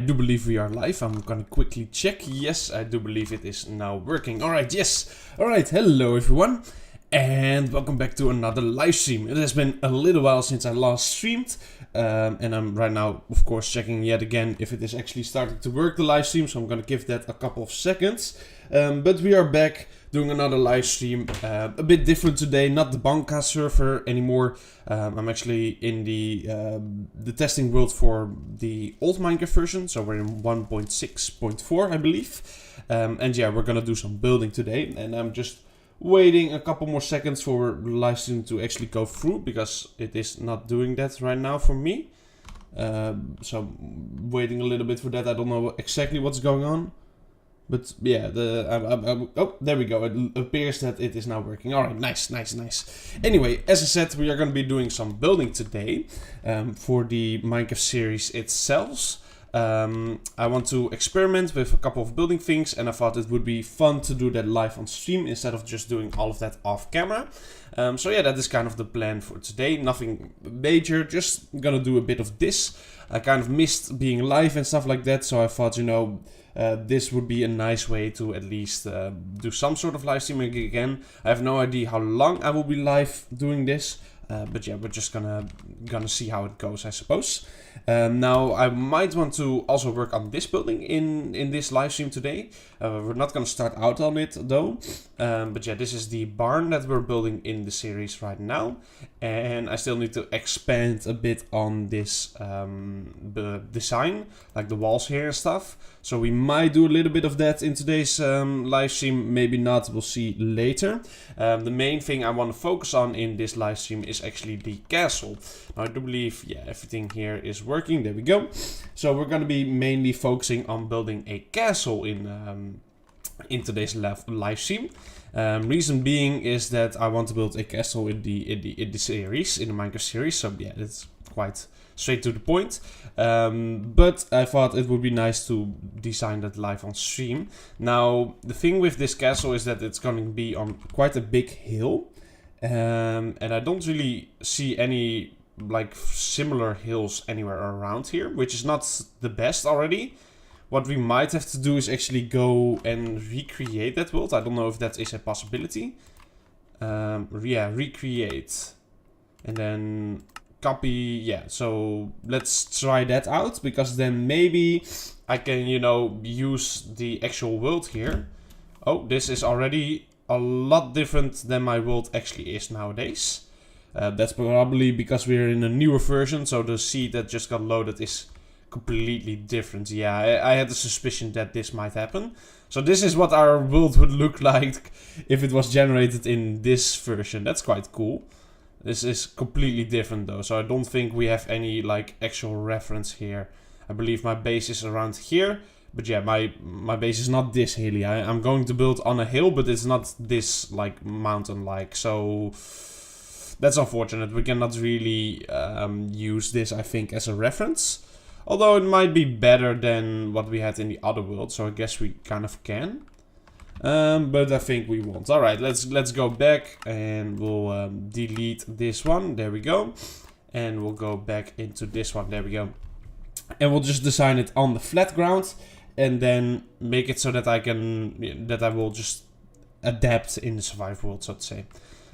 I do believe we are live. I'm gonna quickly check. Yes, I do believe it is now working. Alright, yes. Alright, hello everyone. And welcome back to another live stream. It has been a little while since I last streamed. And I'm right now, of course, checking yet again if it is actually starting to work, the live stream. So I'm gonna give that a couple of seconds. But we are back doing another live stream. A bit different today, not the Banca server anymore. I'm actually in the testing world for the old Minecraft version. So we're in 1.6.4, I believe. And yeah, we're gonna do some building today. And I'm just waiting a couple more seconds for the live stream to actually go through, because it is not doing that right now for me. So I'm waiting a little bit for that. I don't know exactly what's going on. But yeah, oh, there we go. It appears that it is now working. All right, nice. Anyway, as I said, we are going to be doing some building today for the Minecraft series itself. I want to experiment with a couple of building things, and I thought it would be fun to do that live on stream instead of just doing all of that off camera. So yeah, that is kind of the plan for today. Nothing major, just gonna do a bit of this. I kind of missed being live and stuff like that, so I thought, you know, this would be a nice way to at least do some sort of live streaming again. I have no idea how long I will be live doing this. But yeah, we're just gonna see how it goes, I suppose. Now, I might want to also work on this building in this live stream today. We're not gonna start out on it though. But yeah, this is the barn that we're building in the series right now. And I still need to expand a bit on this the design, like the walls here and stuff. So we might do a little bit of that in today's live stream, maybe not, we'll see later. The main thing I want to focus on in this live stream is actually the castle. Now I do believe, yeah, everything here is working, there we go. So we're going to be mainly focusing on building a castle in today's live stream. Reason being is that I want to build a castle in the series, in the Minecraft series. So yeah, it's quite straight to the point. But I thought it would be nice to design that live on stream. Now, the thing with this castle is that it's going to be on quite a big hill. And I don't really see any like similar hills anywhere around here, which is not the best already. What we might have to do is actually go and recreate that world. I don't know if that is a possibility. Yeah, recreate. And then copy, yeah, so let's try that out, because then maybe I can, you know, use the actual world here. Oh, this is already a lot different than my world actually is nowadays. That's probably because we're in a newer version, so the seed that just got loaded is completely different. Yeah, I had a suspicion that this might happen. So this is what our world would look like if it was generated in this version. That's quite cool. This is completely different though, so I don't think we have any like actual reference here. I believe my base is around here, but yeah, my base is not this hilly. I'm going to build on a hill, but it's not this like mountain-like, so that's unfortunate. We cannot really use this, I think, as a reference. Although it might be better than what we had in the other world, so I guess we kind of can. But I think we won't. Alright, let's go back and we'll delete this one. There we go. And we'll go back into this one. There we go. And we'll just design it on the flat ground. And then make it so that I will just adapt in the survival world, so to say.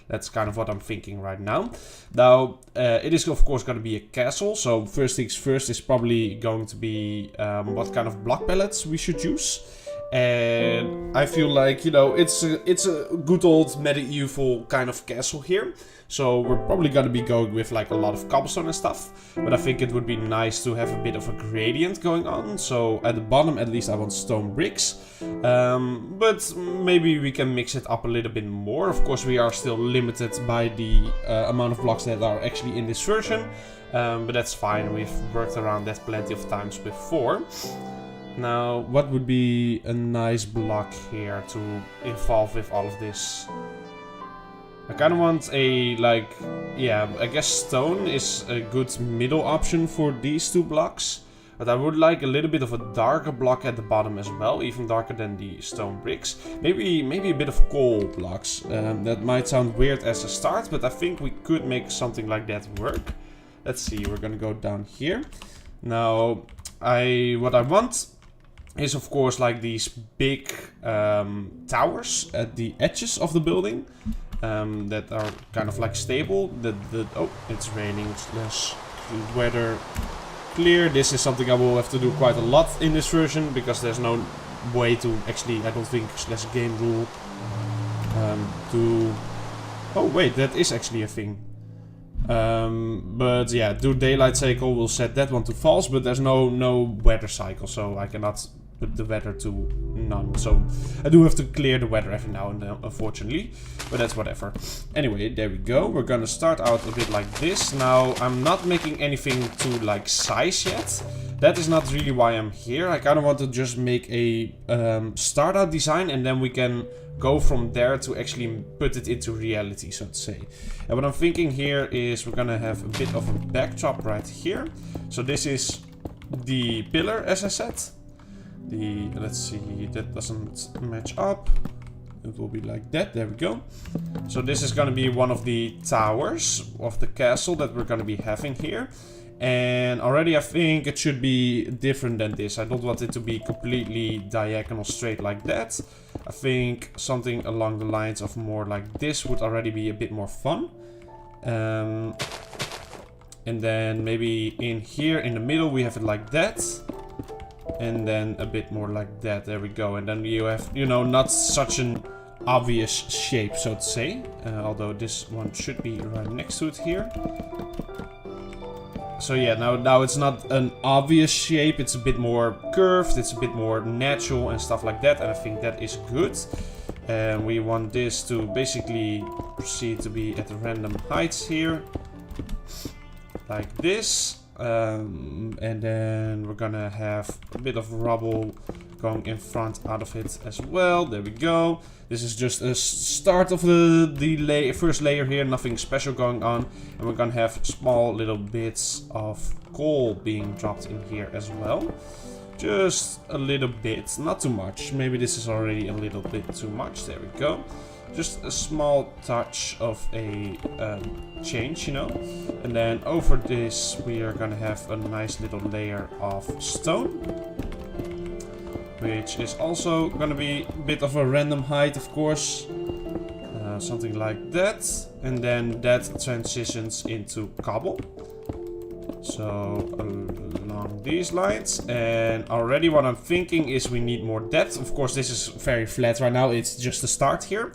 That's kind of what I'm thinking right now. Now, it is of course going to be a castle. So first things first is probably going to be what kind of block palettes we should use. And I feel like, you know, it's a good old medieval kind of castle here. So we're probably gonna be going with like a lot of cobblestone and stuff. But I think it would be nice to have a bit of a gradient going on. So at the bottom at least I want stone bricks. But maybe we can mix it up a little bit more. Of course we are still limited by the amount of blocks that are actually in this version. But that's fine, we've worked around that plenty of times before. Now, what would be a nice block here to involve with all of this? I kind of want a, like, yeah, I guess stone is a good middle option for these two blocks. But I would like a little bit of a darker block at the bottom as well, even darker than the stone bricks. Maybe a bit of coal blocks. That might sound weird as a start, but I think we could make something like that work. Let's see, we're gonna go down here. Now, what I want is of course like these big towers at the edges of the building that are kind of like stable. Oh, it's raining slash weather clear. This is something I will have to do quite a lot in this version because there's no way to actually, I don't think, slash game rule to... Oh wait, that is actually a thing. But yeah, do daylight cycle, we'll set that one to false, but there's no weather cycle, so I cannot put the weather to none. So I do have to clear the weather every now and then, unfortunately, but that's whatever. Anyway, there we go. We're gonna start out a bit like this. Now, I'm not making anything to like size yet. That is not really why I'm here. I kind of want to just make a start out design, and then we can go from there to actually put it into reality, so to say. And what I'm thinking here is we're gonna have a bit of a backdrop right here. So this is the pillar, as I said. Let's see, that doesn't match up. It will be like that, there we go. So this is gonna be one of the towers of the castle that we're gonna be having here. And already I think it should be different than this. I don't want it to be completely diagonal straight like that. I think something along the lines of more like this would already be a bit more fun. And then maybe in here in the middle we have it like that. And then a bit more like that, there we go. And then you have, you know, not such an obvious shape, so to say. Although this one should be right next to it here. So yeah, now it's not an obvious shape, it's a bit more curved, it's a bit more natural and stuff like that, and I think that is good. And we want this to basically proceed to be at random heights here, like this. And then we're gonna have a bit of rubble going in front out of it as well. There we go. This is just a start of the first layer here, nothing special going on. And we're gonna have small little bits of coal being dropped in here as well. Just a little bit, not too much. Maybe this is already a little bit too much. There we go. Just a small touch of a change, you know. And then over this we are gonna have a nice little layer of stone, which is also gonna be a bit of a random height, of course. Something like that. And then that transitions into cobble. So along these lines. And already what I'm thinking is we need more depth. Of course this is very flat right now, it's just a start here.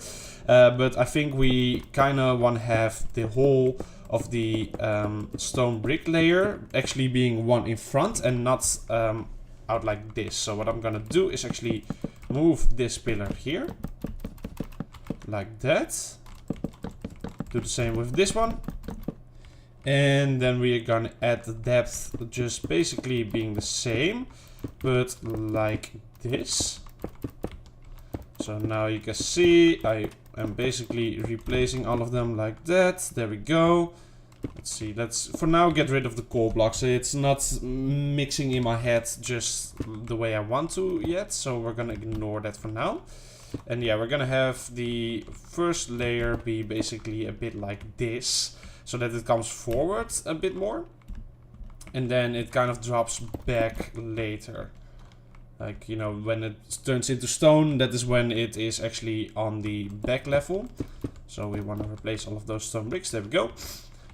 But I think we kind of want to have the whole of the stone brick layer actually being one in front and not out like this. So what I'm gonna do is actually move this pillar here, like that. Do the same with this one. And then we are gonna add the depth, just basically being the same, but like this. So now you can see I am basically replacing all of them like that. There we go. Let's see, let's for now get rid of the coal blocks. It's not mixing in my head just the way I want to yet, so we're gonna ignore that for now. And yeah, we're gonna have the first layer be basically a bit like this, so that it comes forward a bit more. And then it kind of drops back later. Like, you know, when it turns into stone, that is when it is actually on the back level. So we want to replace all of those stone bricks. There we go.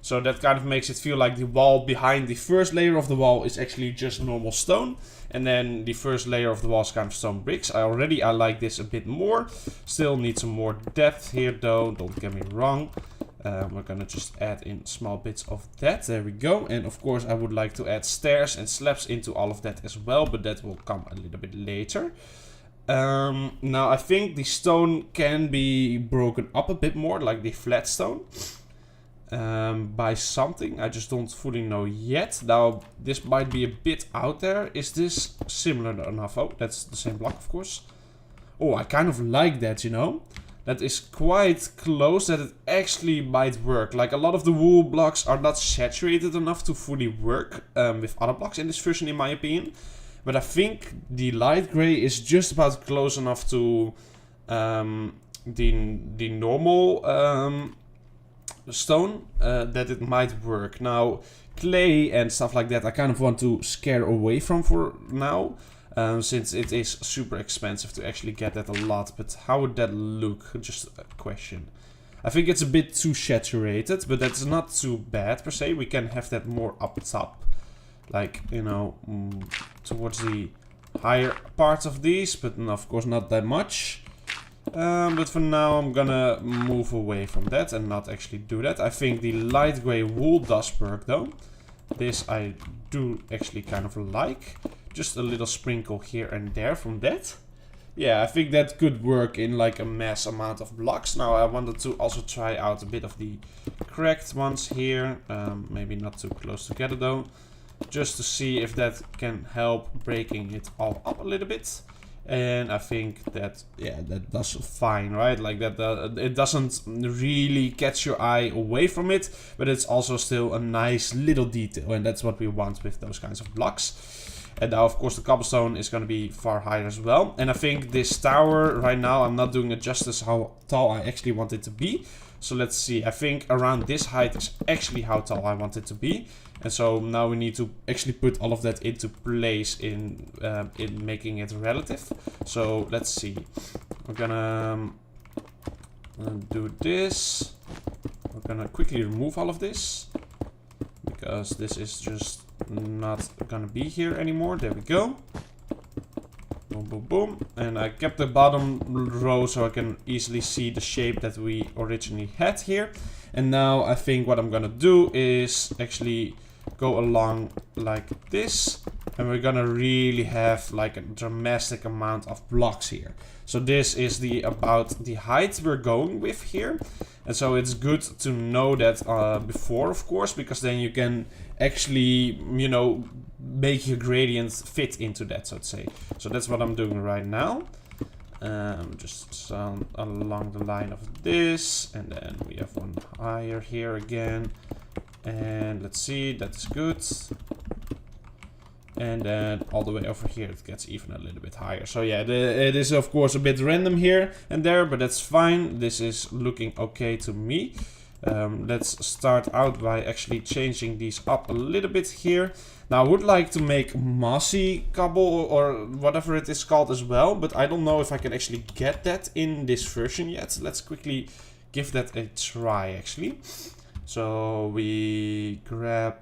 So that kind of makes it feel like the wall behind the first layer of the wall is actually just normal stone. And then the first layer of the wall is kind of stone bricks. I like this a bit more. Still need some more depth here though, don't get me wrong. We're gonna just add in small bits of that. There we go. And of course I would like to add stairs and slabs into all of that as well, but that will come a little bit later. Now I think the stone can be broken up a bit more, like the flat stone, by something. I just don't fully know yet. Now this might be a bit out there. Is this similar enough? Oh, that's the same block, of course. Oh, I kind of like that, you know. That is quite close that it actually might work. Like, a lot of the wool blocks are not saturated enough to fully work with other blocks in this version, in my opinion. But I think the light gray is just about close enough to the normal stone that it might work. Now, clay and stuff like that I kind of want to scare away from for now. Since it is super expensive to actually get that a lot. But how would that look? Just a question. I think it's a bit too saturated, but that's not too bad per se. We can have that more up top. Like, you know, towards the higher parts of these, but of course not that much. But for now I'm gonna move away from that and not actually do that. I think the light gray wool does work though. This I do actually kind of like. Just a little sprinkle here and there from that. Yeah, I think that could work in like a mass amount of blocks. Now I wanted to also try out a bit of the cracked ones here. Maybe not too close together though. Just to see if that can help breaking it all up a little bit. And I think that, yeah, that does fine, right? Like that, it doesn't really catch your eye away from it, but it's also still a nice little detail, and that's what we want with those kinds of blocks. And now, of course, the cobblestone is going to be far higher as well. And I think this tower, right now, I'm not doing it justice how tall I actually want it to be. So let's see. I think around this height is actually how tall I want it to be. And so now we need to actually put all of that into place in making it relative. So let's see. We're gonna do this. We're gonna quickly remove all of this, because this is just not gonna be here anymore. There we go. Boom, boom, boom. And I kept the bottom row so I can easily see the shape that we originally had here. And now I think what I'm gonna do is actually go along like this. And we're gonna really have like a dramatic amount of blocks here. So this is about the height we're going with here. And so it's good to know that before, of course, because then you can actually, you know, make your gradient fit into that, so to say. So that's what I'm doing right now. Just along the line of this, and then we have one higher here again. And let's see, that's good. And then all the way over here it gets even a little bit higher. So yeah, it is of course a bit random here and there, but that's fine. This is looking okay to me. Let's start out by actually changing these up a little bit here. Now I would like to make mossy cobble or whatever it is called as well, but I don't know if I can actually get that in this version yet. Let's quickly give that a try actually. So we grab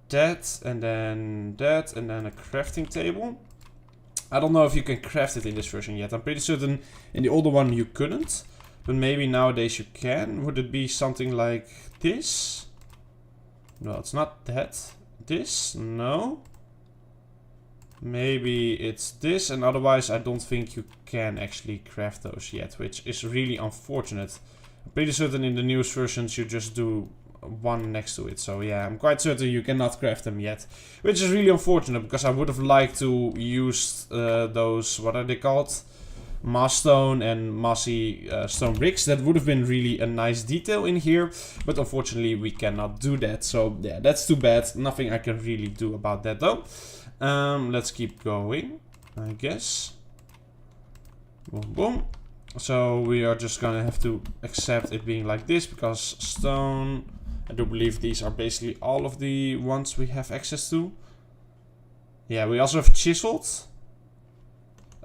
that and then a crafting table. I don't know if you can craft it in this version yet. I'm pretty certain in the older one you couldn't, but maybe nowadays you can. Would it be something like this? No, it's not that. This? No. Maybe it's this, and otherwise I don't think you can actually craft those yet, which is really unfortunate. I'm pretty certain in the newest versions you just do one next to it. So yeah, I'm quite certain you cannot craft them yet, which is really unfortunate because I would have liked to use those, what are they called? Moss stone and mossy stone bricks. That would have been really a nice detail in here, but unfortunately we cannot do that. So yeah, that's too bad. Nothing I can really do about that though. Let's keep going, I guess. Boom, boom. So we are just gonna have to accept it being like this because stone, I do believe these are basically all of the ones we have access to. Yeah, we also have chiseled.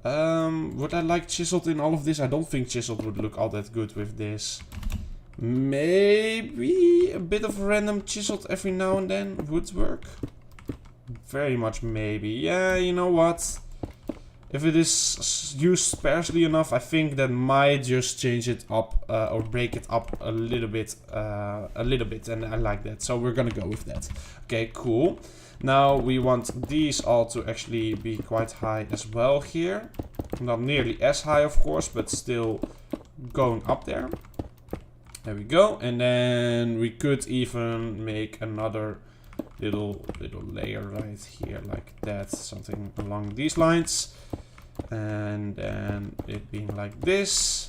Would I like chiseled in all of this? I don't think chiseled would look all that good with this. Maybe a bit of random chiseled every now and then would work. Very much maybe. Yeah, you know what? If it is used sparsely enough, I think that might just change it up or break it up a little bit, and I like that. So we're gonna go with that. Okay, cool. Now we want these all to actually be quite high as well here. Not nearly as high, of course, but still going up there. There we go. And then we could even make another little layer right here like that, something along these lines, and then it being like this,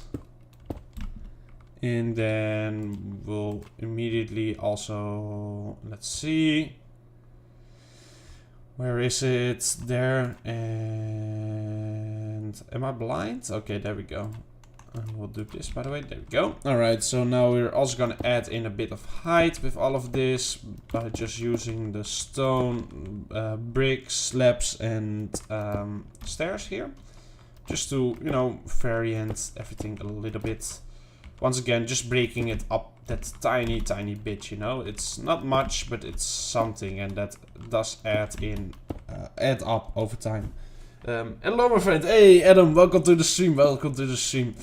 and then we'll immediately also, let's see, where is it? There. And am I blind? Okay, there we go. And we'll do this, by the way. There we go. Alright, so now we're also gonna add in a bit of height with all of this by just using the stone, bricks, slabs, and stairs here. Just to, you know, variant everything a little bit. Once again, just breaking it up that tiny bit, you know. It's not much, but it's something, and that does add up over time. Hello, my friend. Hey, Adam. Welcome to the stream. Welcome to the stream.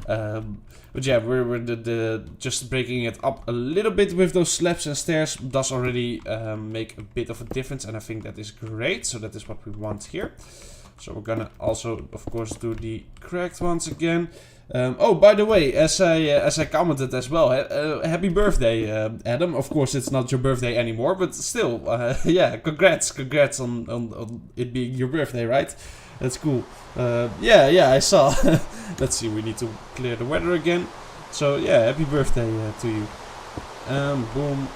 But yeah, we're just breaking it up a little bit with those slabs and stairs does already make a bit of a difference, and I think that is great. So that is what we want here. So we're gonna also, of course, do the cracked ones again. Oh, by the way, as I commented as well, happy birthday, Adam. Of course, it's not your birthday anymore, but still, yeah, congrats on it being your birthday, right? That's cool. Yeah, I saw. Let's see, we need to clear the weather again. So yeah, happy birthday to you. Boom,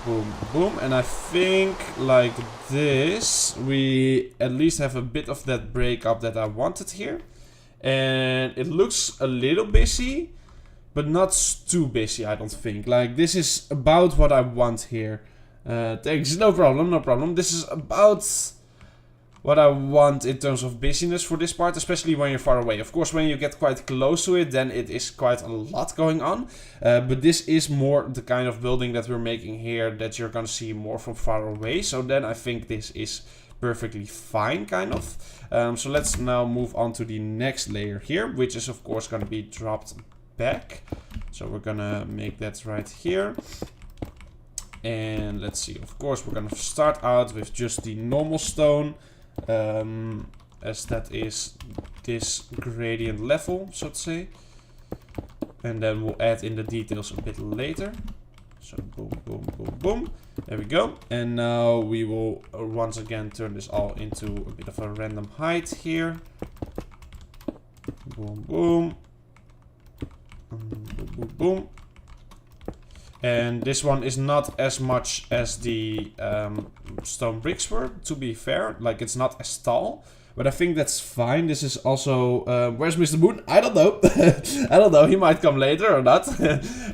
boom, boom, and I think like this, we at least have a bit of that breakup that I wanted here. And it looks a little busy, but not too busy, I don't think. Like, this is about what I want here. Thanks, no problem, no problem. This is about what I want in terms of busyness for this part, especially when you're far away. Of course, when you get quite close to it, then it is quite a lot going on. But this is more the kind of building that we're making here that you're gonna see more from far away. So then I think this is perfectly fine, kind of. So let's now move on to the next layer here, which is of course going to be dropped back. So we're gonna make that right here. And let's see, of course we're gonna start out with just the normal stone, as that is this gradient level, so to say. And then we'll add in the details a bit later. So boom, boom, boom, boom. There we go. And now we will once again turn this all into a bit of a random height here. Boom, boom. Boom, boom, boom. And this one is not as much as the stone bricks were, to be fair. Like, it's not as tall. But I think that's fine. This is also... where's Mr. Moon? I don't know. I don't know. He might come later or not.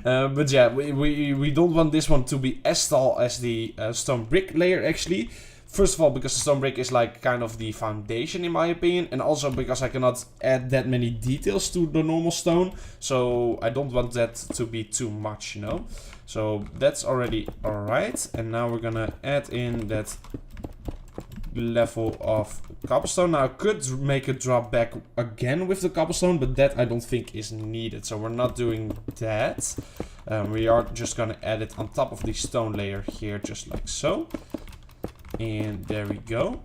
But yeah, we don't want this one to be as tall as the stone brick layer, actually. First of all, because the stone brick is like kind of the foundation, in my opinion. And also because I cannot add that many details to the normal stone. So I don't want that to be too much, you know. So that's already alright. And now we're gonna add in that level of cobblestone. Now I could make a drop back again with the cobblestone, but that I don't think is needed, so we're not doing that. We are just gonna add it on top of the stone layer here, just like so. And there we go.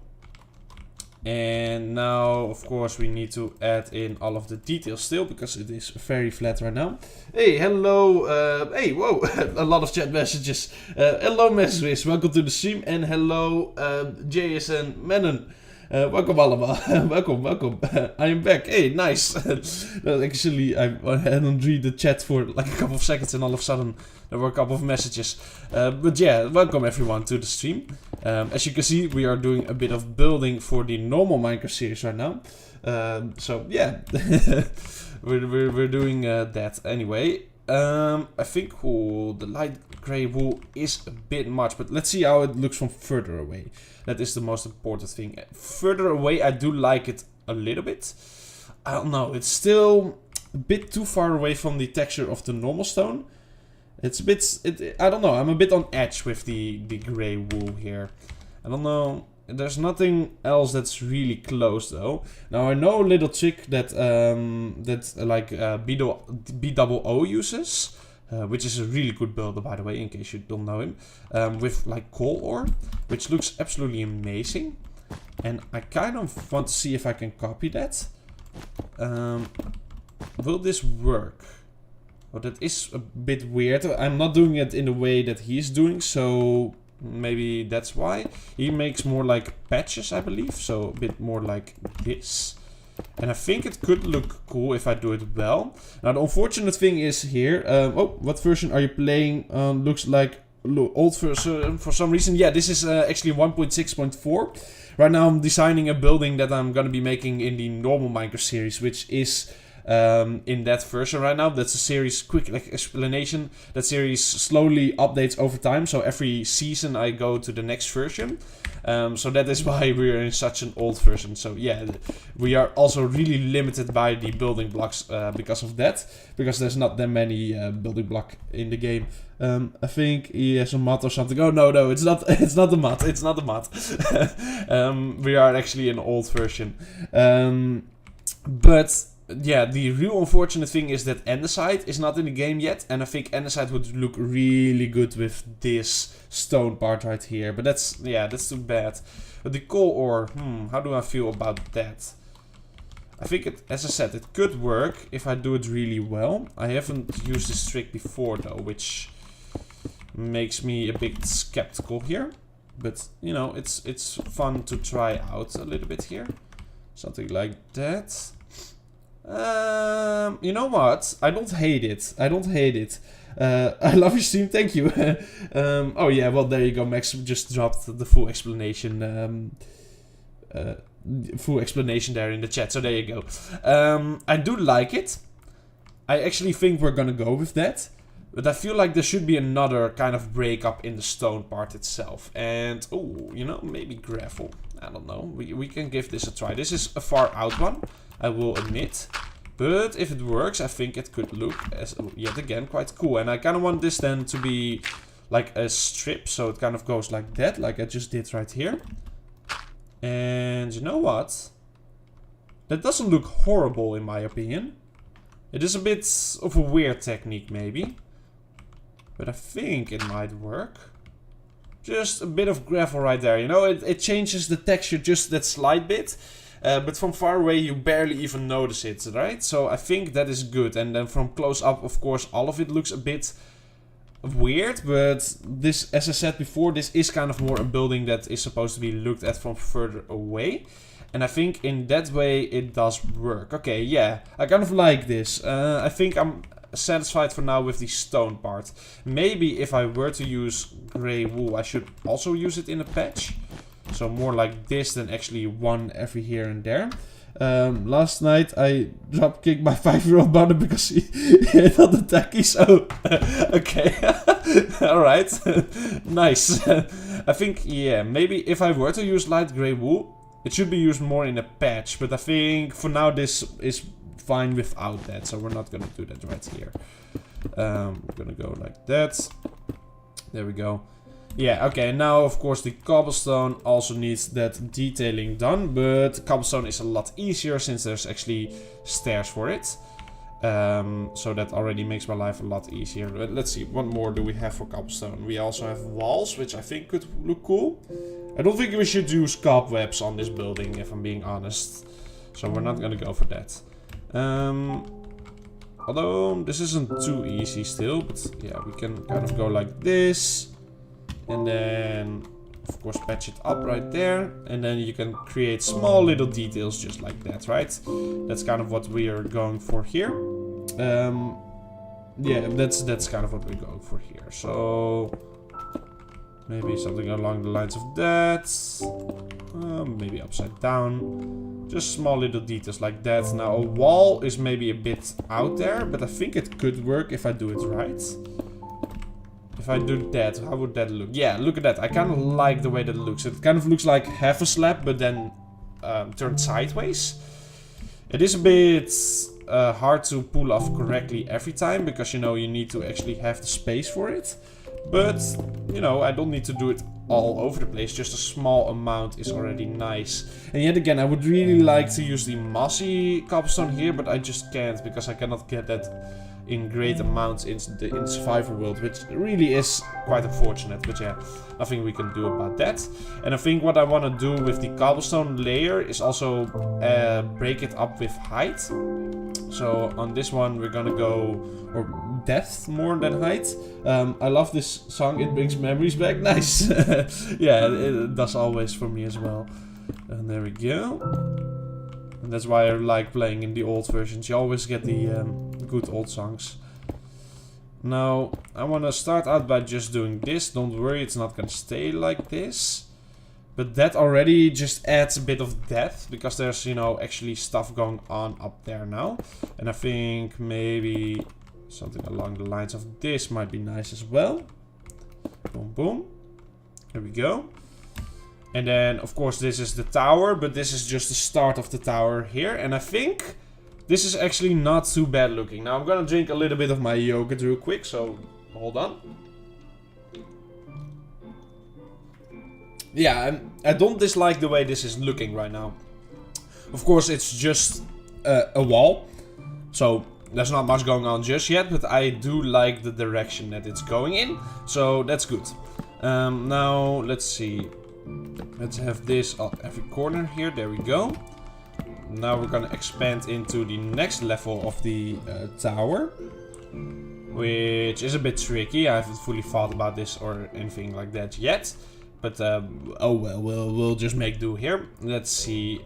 And now of course we need to add in all of the details still, because it is very flat right now. Hey, hello, hey, whoa, a lot of chat messages. Hello Mesris, welcome to the stream. And hello JSN Menon. Welcome allemaal. welcome. I am back. Hey, nice. Actually, I hadn't read the chat for like a couple of seconds, and all of a sudden there were a couple of messages. But yeah, welcome everyone to the stream. As you can see, we are doing a bit of building for the normal Minecraft series right now. So yeah, we're doing that anyway. I think the light gray wool is a bit much, but let's see how it looks from further away. That is the most important thing. Further away, I do like it a little bit. I don't know, it's still a bit too far away from the texture of the normal stone. It's a bit, I don't know, I'm a bit on edge with the gray wool here. I don't know, there's nothing else that's really close though. Now I know a little trick that BOO uses, which is a really good builder, by the way, in case you don't know him, with like coal ore, which looks absolutely amazing. And I kind of want to see if I can copy that. Will this work? Well, that is a bit weird. I'm not doing it in the way that he's doing, so maybe that's why. He makes more like patches, I believe, so a bit more like this. And I think it could look cool if I do it well. Now the unfortunate thing is here, oh, what version are you playing? Looks like old version for some reason. Yeah, this is actually 1.6.4. Right now I'm designing a building that I'm gonna be making in the normal Minecraft series, which is in that version right now. That's a series, quick explanation. That series slowly updates over time. So every season I go to the next version. So that is why we're in such an old version. So yeah, we are also really limited by the building blocks because of that. Because there's not that many building block in the game. I think he has a mod or something. Oh no, it's not. It's not the mod. It's not the mod. We are actually an old version. But yeah, the real unfortunate thing is that andesite is not in the game yet, and I think andesite would look really good with this stone part right here. But that's too bad. But the coal ore, how do I feel about that? I think it, as I said, it could work if I do it really well. I haven't used this trick before though, which makes me a bit skeptical here. But you know, it's fun to try out a little bit here. Something like that. You know what? I don't hate it. I don't hate it. I love your stream, thank you. Oh yeah, well there you go. Max just dropped the full explanation. Full explanation there in the chat. So there you go. I do like it. I actually think we're gonna go with that. But I feel like there should be another kind of breakup in the stone part itself. And, oh, you know, maybe gravel. I don't know. We can give this a try. This is a far out one, I will admit. But if it works, I think it could look, as yet again, quite cool. And I kind of want this then to be like a strip. So it kind of goes like that, like I just did right here. And you know what? That doesn't look horrible in my opinion. It is a bit of a weird technique maybe. But I think it might work. Just a bit of gravel right there. You know, it changes the texture just that slight bit. But from far away you barely even notice it, right? So I think that is good. And then from close up, of course, all of it looks a bit weird. But this, as I said before, this is kind of more a building that is supposed to be looked at from further away. And I think in that way it does work. Okay, yeah, I kind of like this. I think I'm satisfied for now with the stone part. Maybe if I were to use grey wool, I should also use it in a patch. So more like this than actually one every here and there. Last night I drop kicked my 5-year-old brother because he hit on the tacky. So okay, alright, nice. I think, yeah, maybe if I were to use light grey wool, it should be used more in a patch. But I think for now this is fine without that, so we're not gonna do that right here. We're gonna go like that. There we go. Yeah, okay, now of course the cobblestone also needs that detailing done, but cobblestone is a lot easier since there's actually stairs for it. So that already makes my life a lot easier. But let's see, what more do we have for cobblestone? We also have walls, which I think could look cool. I don't think we should use cobwebs on this building, if I'm being honest. So we're not gonna go for that. Although this isn't too easy still, but yeah, we can kind of go like this. And then, of course, patch it up right there. And then you can create small little details just like that, right? That's kind of what we are going for here. Yeah, that's kind of what we're going for here. So maybe something along the lines of that. Maybe upside down. Just small little details like that. Now a wall is maybe a bit out there, but I think it could work if I do it right. If I do that, how would that look? Yeah, look at that. I kind of like the way that looks. It kind of looks like half a slab, but then turned sideways. It is a bit hard to pull off correctly every time, because, you know, you need to actually have the space for it. But, you know, I don't need to do it all over the place. Just a small amount is already nice. And yet again, I would really like to use the mossy cobblestone here, but I just can't, because I cannot get that in great amounts in survival world, which really is quite unfortunate. But yeah, nothing we can do about that. And I think what I want to do with the cobblestone layer is also break it up with height. So on this one we're gonna go, or depth more than height. I love this song, it brings memories back. Nice. Yeah, it does always for me as well. And there we go. And that's why I like playing in the old versions. You always get the good old songs. Now, I want to start out by just doing this. Don't worry, it's not going to stay like this. But that already just adds a bit of depth, because there's, you know, actually stuff going on up there now. And I think maybe something along the lines of this might be nice as well. Boom, boom. There we go. And then, of course, this is the tower, but this is just the start of the tower here. And I think this is actually not too bad looking. Now, I'm gonna drink a little bit of my yogurt real quick, so hold on. Yeah, I don't dislike the way this is looking right now. Of course, it's just a wall, so there's not much going on just yet, but I do like the direction that it's going in, so that's good. Now, let's see. Let's have this on every corner here. There we go. Now we're gonna expand into the next level of the tower, which is a bit tricky. I haven't fully thought about this or anything like that yet. But, oh well, we'll just make do here. Let's see.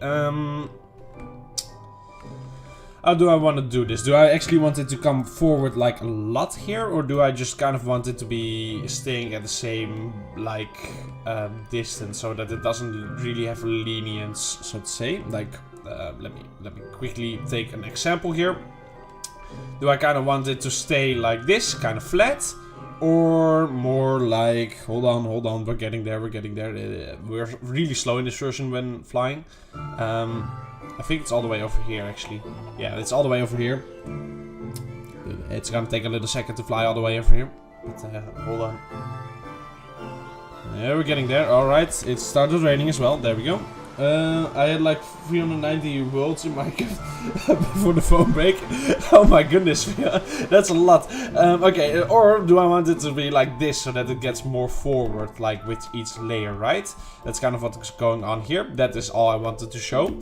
How do I want to do this? Do I actually want it to come forward like a lot here? Or do I just kind of want it to be staying at the same, like, distance, so that it doesn't really have a lenience, so to say? Like, let me quickly take an example here. Do I kind of want it to stay like this, kind of flat? Or more like, hold on, we're getting there. We're really slow in this version when flying. I think it's all the way over here, actually. Yeah, it's all the way over here. It's gonna take a little second to fly all the way over here. But, hold on. Yeah, we're getting there. Alright, it started raining as well. There we go. I had like 390 worlds in my gift before the phone break. Oh my goodness, that's a lot. Okay, or do I want it to be like this so that it gets more forward, like with each layer, right? That's kind of what's going on here. That is all I wanted to show.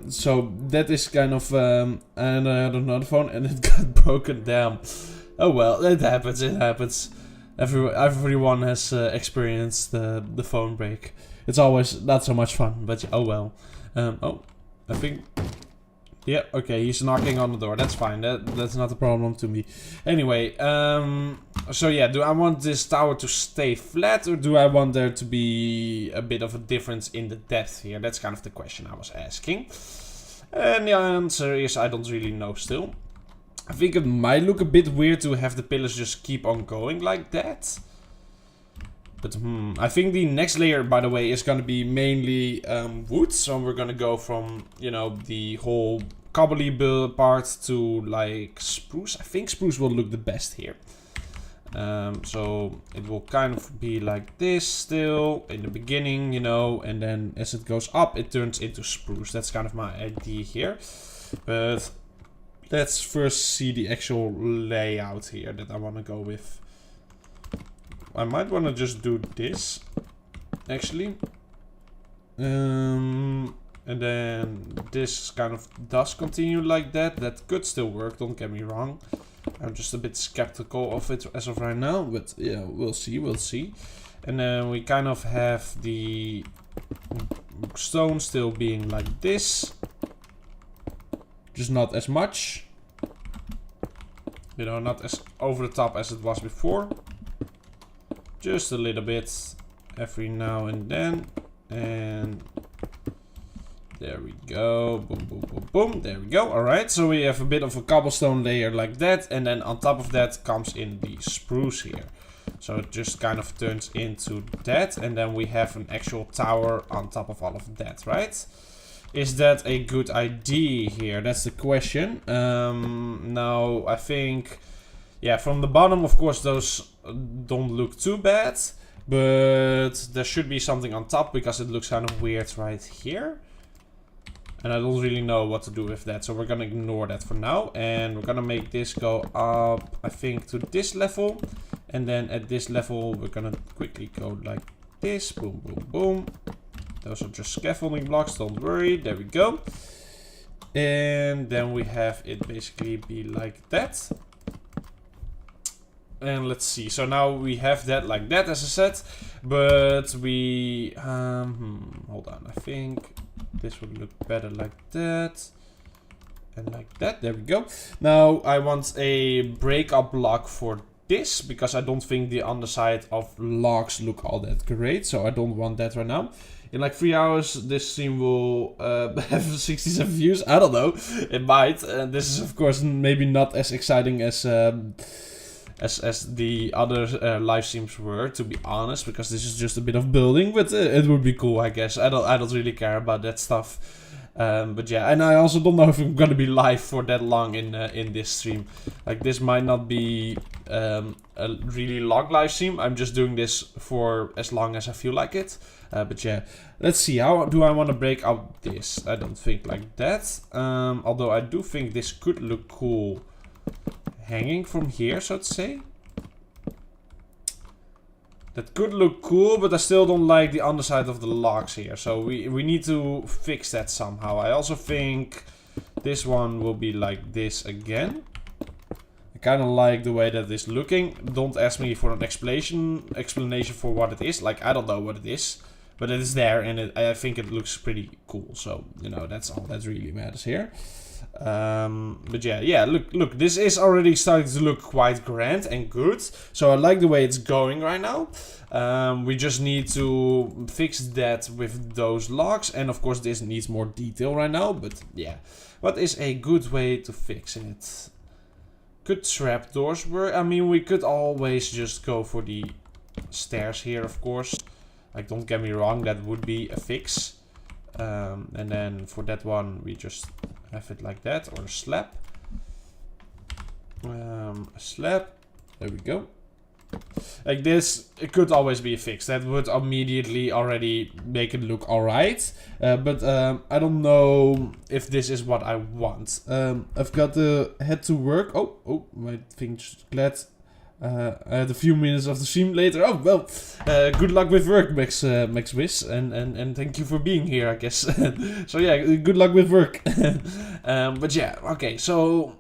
So that is kind of, and I had another phone and it got broken down. Oh well, it happens. Everyone has experienced the phone break. It's always not so much fun, but oh well. Oh, I think... Yeah, okay, he's knocking on the door. That's fine. That's not a problem to me. Anyway, so yeah, do I want this tower to stay flat, or do I want there to be a bit of a difference in the depth here? That's kind of the question I was asking. And the answer is I don't really know still. I think it might look a bit weird to have the pillars just keep on going like that. But I think the next layer, by the way, is going to be mainly wood. So we're going to go from, you know, the whole cobbly build part to like spruce. I think spruce will look the best here. So it will kind of be like this still in the beginning, you know, and then as it goes up, it turns into spruce. That's kind of my idea here. But let's first see the actual layout here that I want to go with. I might want to just do this, actually. And then this kind of does continue like that. That could still work, don't get me wrong. I'm just a bit skeptical of it as of right now, but yeah, we'll see. And then we kind of have the stone still being like this. Just not as much. You know, not as over the top as it was before. Just a little bit every now and then. And there we go. Boom, boom, boom, boom. There we go. Alright, so we have a bit of a cobblestone layer like that. And then on top of that comes in the spruce here. So it just kind of turns into that. And then we have an actual tower on top of all of that, right? Is that a good idea here? That's the question. Now, I think... Yeah, from the bottom, of course, those don't look too bad. But there should be something on top, because it looks kind of weird right here. And I don't really know what to do with that. So we're going to ignore that for now. And we're going to make this go up, I think, to this level. And then at this level, we're going to quickly go like this. Boom, boom, boom. Those are just scaffolding blocks, don't worry. There we go. And then we have it basically be like that. And let's see, so now we have that like that, as I said, but we, hold on, I think this would look better like that, and like that, there we go. Now I want a breakup block for this, because I don't think the underside of logs look all that great, so I don't want that right now. in like 3 hours this stream will have 67 views. I don't know, it might. This is of course maybe not as exciting as the other live streams were, to be honest, because this is just a bit of building, but it would be cool, I guess. I don't really care about that stuff. But yeah, and I also don't know if I'm gonna be live for that long in this stream. Like, this might not be a really long live stream. I'm just doing this for as long as I feel like it. But yeah, let's see. How do I want to break out this? I don't think like that. Although I do think this could look cool hanging from here, so to say. That could look cool, but I still don't like the underside of the logs here. So we need to fix that somehow. I also think this one will be like this again. I kind of like the way that it's looking. Don't ask me for an explanation for what it is. Like, I don't know what it is. But it is there, and I think it looks pretty cool. So, you know, that's all that really matters here. But yeah, look, this is already starting to look quite grand and good. So I like the way it's going right now. We just need to fix that with those logs, and of course this needs more detail right now. But yeah, what is a good way to fix it? Could trapdoors work? I mean, we could always just go for the stairs here, of course. Like, don't get me wrong, that would be a fix. And then for that one, we just have it like that, or a slab. A slab. There we go. Like this, it could always be a fix. That would immediately already make it look alright. But I don't know if this is what I want. I've got to head to work. Oh, my thing's glad. I had a few minutes of the stream later. Oh, well, good luck with work, Max Wiz, and thank you for being here, I guess. So yeah, good luck with work. But yeah, okay, so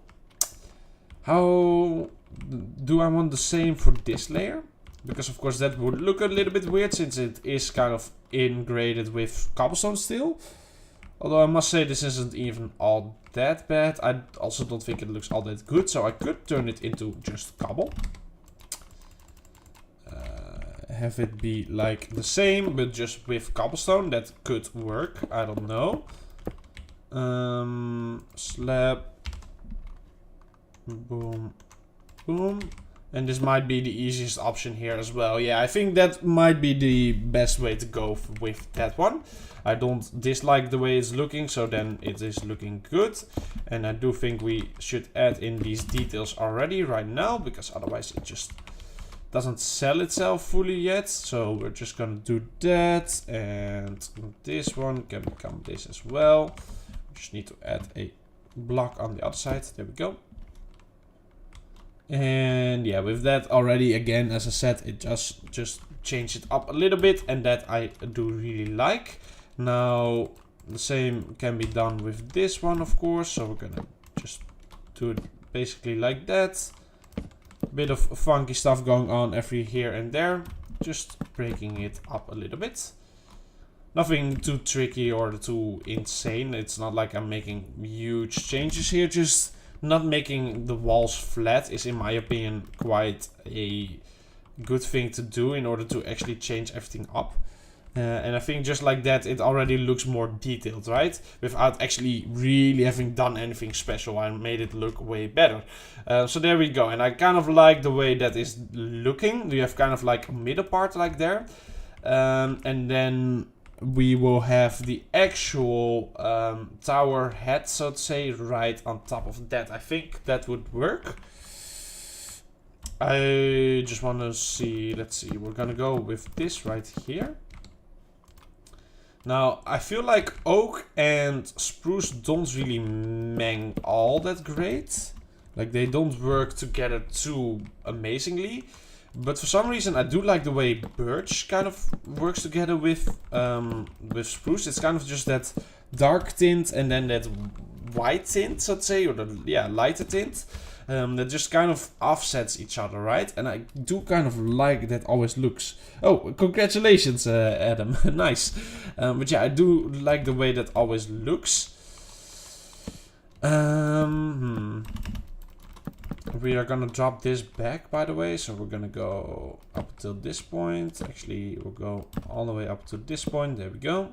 how do I want the same for this layer? Because of course that would look a little bit weird since it is kind of ingraded with cobblestone still. Although I must say this isn't even all that bad. I also don't think it looks all that good, so I could turn it into just cobble. Have it be like the same, but just with cobblestone. That could work. I don't know. Slab. Boom. Boom. And this might be the easiest option here as well. Yeah, I think that might be the best way to go with that one. I don't dislike the way it's looking, so then it is looking good. And I do think we should add in these details already right now, because otherwise it just doesn't sell itself fully yet. So we're just gonna do that, and this one can become this as well. We just need to add a block on the other side. There we go. And yeah, with that already, again, as I said, it just changed it up a little bit, and that I do really like. Now the same can be done with this one, of course. So we're gonna just do it basically like that. Bit of funky stuff going on every here and there, just breaking it up a little bit. Nothing too tricky or too insane. It's not like I'm making huge changes here. Just not making the walls flat is, in my opinion, quite a good thing to do in order to actually change everything up. And I think just like that, it already looks more detailed, right? Without actually really having done anything special and made it look way better. So there we go. And I kind of like the way that is looking. You have kind of like a middle part like there. And then we will have the actual tower head, so to say, right on top of that. I think that would work. I just want to see, let's see, we're gonna go with this right here. Now, I feel like oak and spruce don't really meng all that great. Like, they don't work together too amazingly. But for some reason, I do like the way birch kind of works together with spruce. It's kind of just that dark tint and then that white tint, so to say, or the lighter tint. That just kind of offsets each other, right? And I do kind of like that always looks. Oh, congratulations, Adam. Nice. But yeah, I do like the way that always looks. we are gonna drop this back, by the way. So we're gonna go up till this point. Actually, we'll go all the way up to this point. There we go.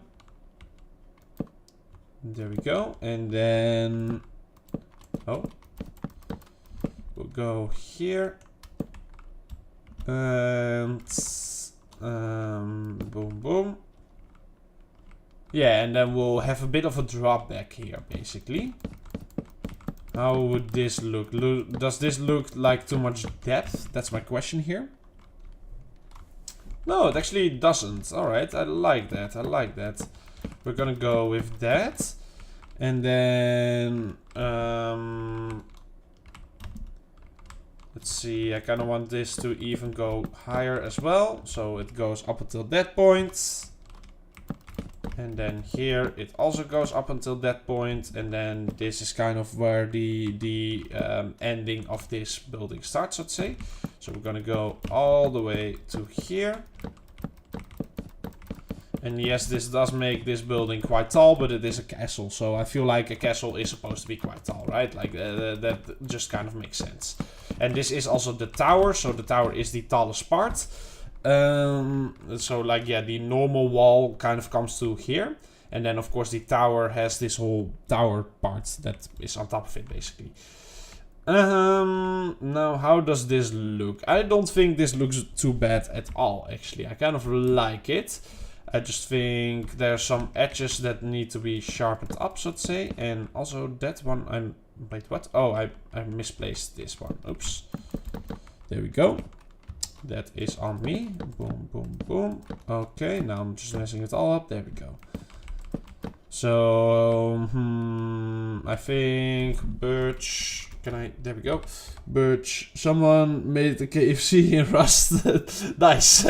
There we go. And then, oh, we'll go here. And boom, boom. Yeah, and then we'll have a bit of a drop back here, basically. How would this look? Does this look like too much depth? That's my question here. No, it actually doesn't. Alright, I like that. I like that. We're gonna go with that. And then... let's see, I kind of want this to even go higher as well. So it goes up until that point. And then here it also goes up until that point. And then this is kind of where the ending of this building starts, let's say. So we're gonna go all the way to here. And yes, this does make this building quite tall, but it is a castle. So I feel like a castle is supposed to be quite tall, right? Like that just kind of makes sense. And this is also the tower. So the tower is the tallest part. So like, yeah, the normal wall kind of comes to here. And then of course the tower has this whole tower part that is on top of it, basically. Now how does this look? I don't think this looks too bad at all, actually. I kind of like it. I just think there's some edges that need to be sharpened up, so to say. And also that one wait, what? Oh, I misplaced this one. Oops. There we go. That is on me. Boom, boom, boom. Okay, now I'm just messing it all up. There we go. So, I think birch. There we go. Birch. Someone made a KFC in Rust. Nice.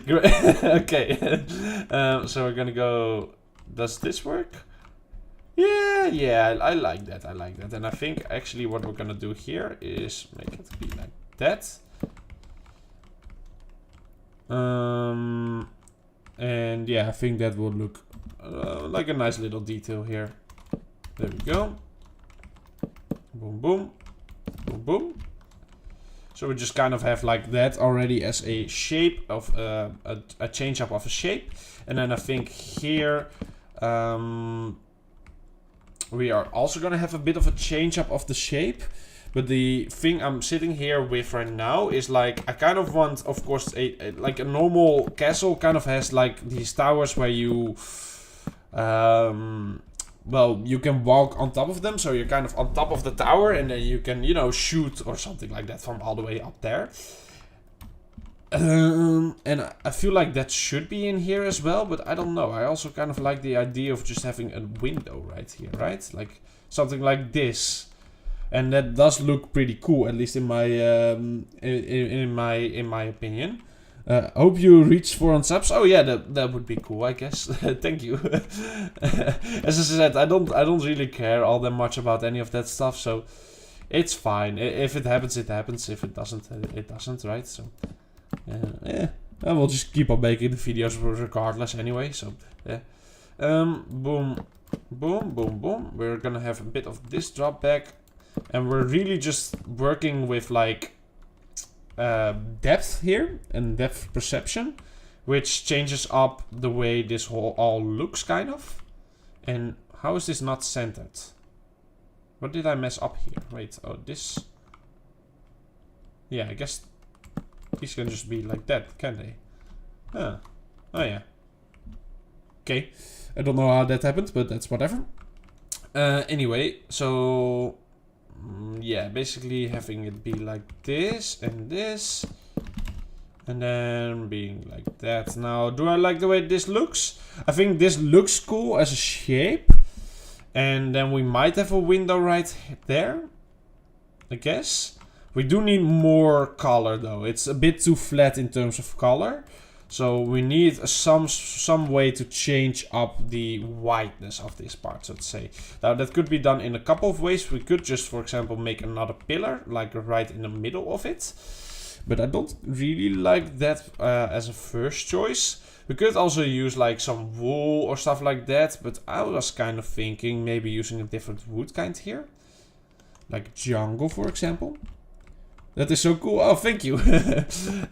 Great. Okay. So we're gonna go. Does this work? Yeah, I like that. I like that. And I think actually what we're gonna do here is make it be like that. And yeah, I think that will look like a nice little detail here. There we go. Boom, boom, boom, boom. So we just kind of have like that already as a shape of a change up of a shape. And then I think here we are also gonna have a bit of a change up of the shape. But the thing I'm sitting here with right now is like, I kind of want, of course, like a normal castle kind of has like these towers where you, well, you can walk on top of them. So you're kind of on top of the tower and then you can, you know, shoot or something like that from all the way up there. And I feel like that should be in here as well, but I don't know. I also kind of like the idea of just having a window right here, right? Like something like this. And that does look pretty cool, at least in my in my opinion. Hope you reach 400 subs. Oh yeah, that would be cool, I guess. Thank you. As I said, I don't really care all that much about any of that stuff, so it's fine. If it happens, it happens. If it doesn't, it doesn't, right? So yeah, I will just keep on making the videos regardless anyway. So yeah, boom, boom, boom, boom. We're gonna have a bit of this drop back. And we're really just working with like depth here and depth perception, which changes up the way this whole all looks kind of. And how is this not centered? What did I mess up here? Wait, oh this. Yeah, I guess these can just be like that, can they? Huh. Oh yeah. Okay. I don't know how that happened, but that's whatever. Anyway, so yeah, basically having it be like this and this, and then being like that. Now, do I like the way this looks? I think this looks cool as a shape, and then we might have a window right there, I guess. We do need more color though. It's a bit too flat in terms of color. So we need some way to change up the whiteness of this part, so to say. Now that could be done in a couple of ways. We could just, for example, make another pillar, like right in the middle of it. But I don't really like that as a first choice. We could also use like some wool or stuff like that. But I was kind of thinking maybe using a different wood kind here. like jungle, for example. That is so cool. Oh, thank you.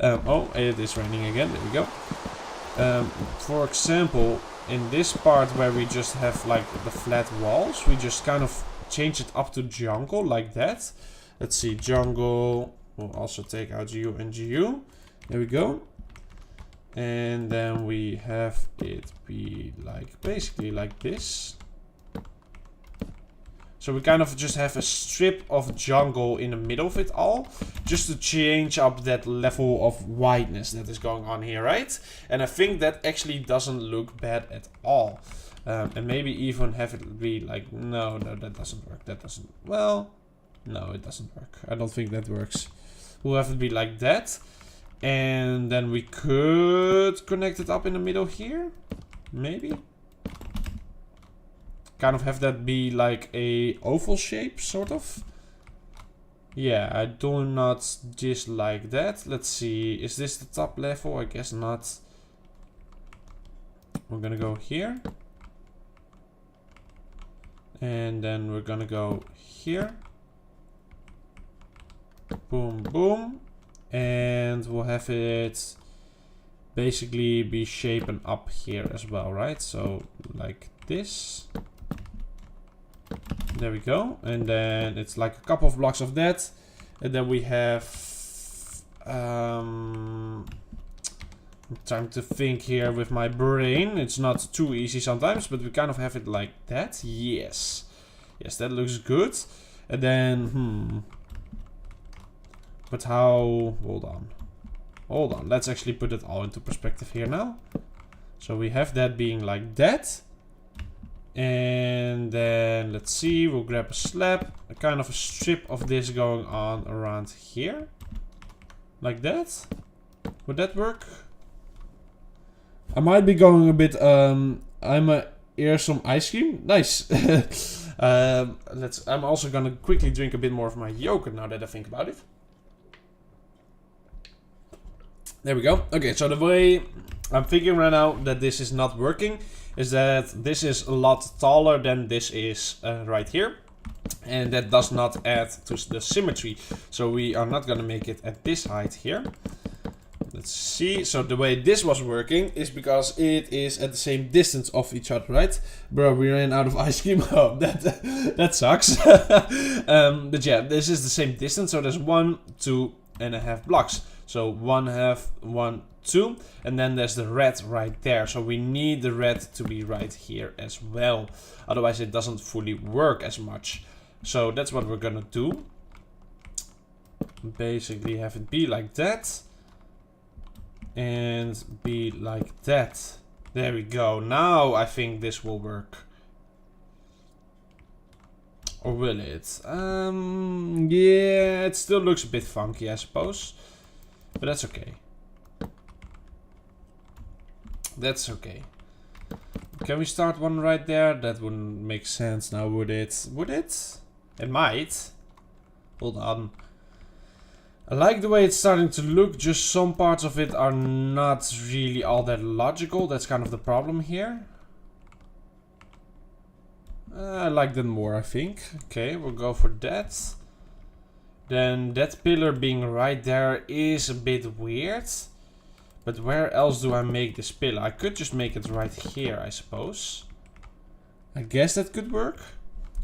Oh, it is raining again. There we go. For example, in this part where we just have like the flat walls, we just kind of change it up to jungle like that. Let's see, jungle. We'll also take out GU and GU. There we go. And then we have it be like basically like this. So we kind of just have a strip of jungle in the middle of it all, just to change up that level of whiteness that is going on here, right? And I think that actually doesn't look bad at all. And maybe even have it be like, no, that doesn't work. That doesn't, well, no, it doesn't work. I don't think that works. We'll have it be like that. And then we could connect it up in the middle here, maybe. Kind of have that be like a oval shape, sort of. Yeah, I do not dislike that. Let's see, is this the top level? I guess not. We're gonna go here. And then we're gonna go here. Boom, boom. And we'll have it basically be shapen up here as well, right? So like this. There we go. And then it's like a couple of blocks of that. And then we have I'm trying to think here with my brain. It's not too easy sometimes, but we kind of have it like that. Yes. Yes, that looks good. And then but how, hold on, let's actually put it all into perspective here now. So we have that being like that. And then let's see, we'll grab a slab, a kind of a strip of this going on around here. Like that. Would that work? I might be going a bit, I'm here some ice cream. Nice. I'm also gonna quickly drink a bit more of my yogurt now that I think about it. There we go. Okay, so the way I'm thinking right now that this is not working is that this is a lot taller than this is right here. And that does not add to the symmetry. So we are not going to make it at this height here. Let's see. So the way this was working is because it is at the same distance of each other, right? Bro, we ran out of ice cream. Oh, that sucks. But yeah, this is the same distance. So there's 1, 2.5 blocks. So 1/2, 1, 2, and then there's the red right there. So we need the red to be right here as well. Otherwise it doesn't fully work as much. So that's what we're gonna do. Basically have it be like that. And be like that. There we go. Now I think this will work. Or will it? Yeah, it still looks a bit funky, I suppose. But that's okay. That's okay. Can we start one right there? That wouldn't make sense now, would it? Would it? It might. Hold on. I like the way it's starting to look, just some parts of it are not really all that logical. That's kind of the problem here. I like that more, I think. Okay, we'll go for that. Then that pillar being right there is a bit weird. But where else do I make this pillar? I could just make it right here, I suppose. I guess that could work.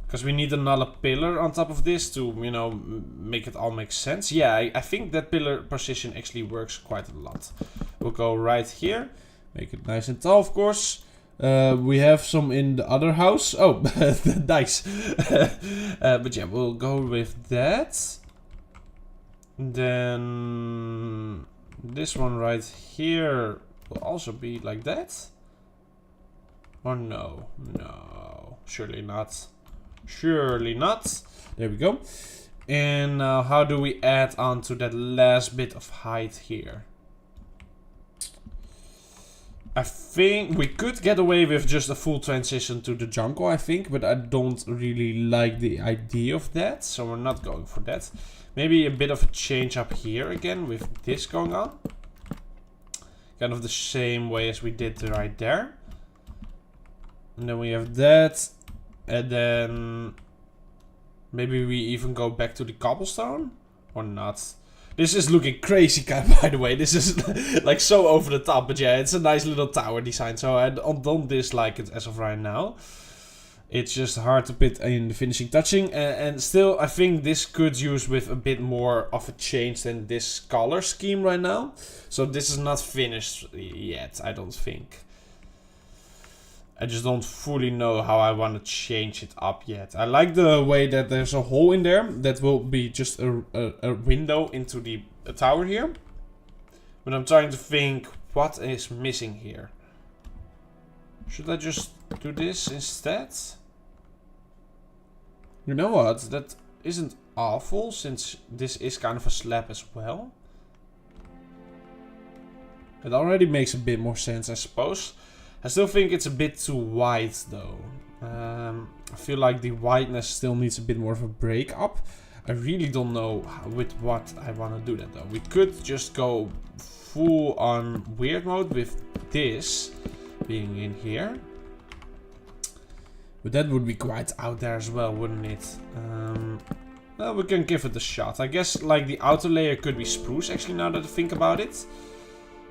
Because we need another pillar on top of this to, you know, make it all make sense. Yeah, I think that pillar position actually works quite a lot. We'll go right here. Make it nice and tall, of course. We have some in the other house. Oh, nice. But yeah, we'll go with that. Then this one right here will also be like that. Or no? No, surely not. Surely not. There we go. And now how do we add on to that last bit of height here? I think we could get away with just a full transition to the jungle, I think. But I don't really like the idea of that. So we're not going for that. Maybe a bit of a change up here again with this going on. Kind of the same way as we did right there. And then we have that. And then Maybe we even go back to the cobblestone? Or not? This is looking crazy, by the way. This is like so over the top. But yeah, it's a nice little tower design. So I don't dislike it as of right now. It's just hard to put in the finishing touching. And still, I think this could use with a bit more of a change than this color scheme right now. So this is not finished yet, I don't think. I just don't fully know how I want to change it up yet. I like the way that there's a hole in there. That will be just a window into the tower here. But I'm trying to think what is missing here. Should I just do this instead? You know what? That isn't awful, since this is kind of a slab as well. It already makes a bit more sense, I suppose. I still think it's a bit too wide, though. I feel like the wideness still needs a bit more of a break up. I really don't know with what I want to do that, though. We could just go full on weird mode with this being in here. But that would be quite out there as well, wouldn't it? Well, we can give it a shot. I guess like the outer layer could be spruce, actually, now that I think about it.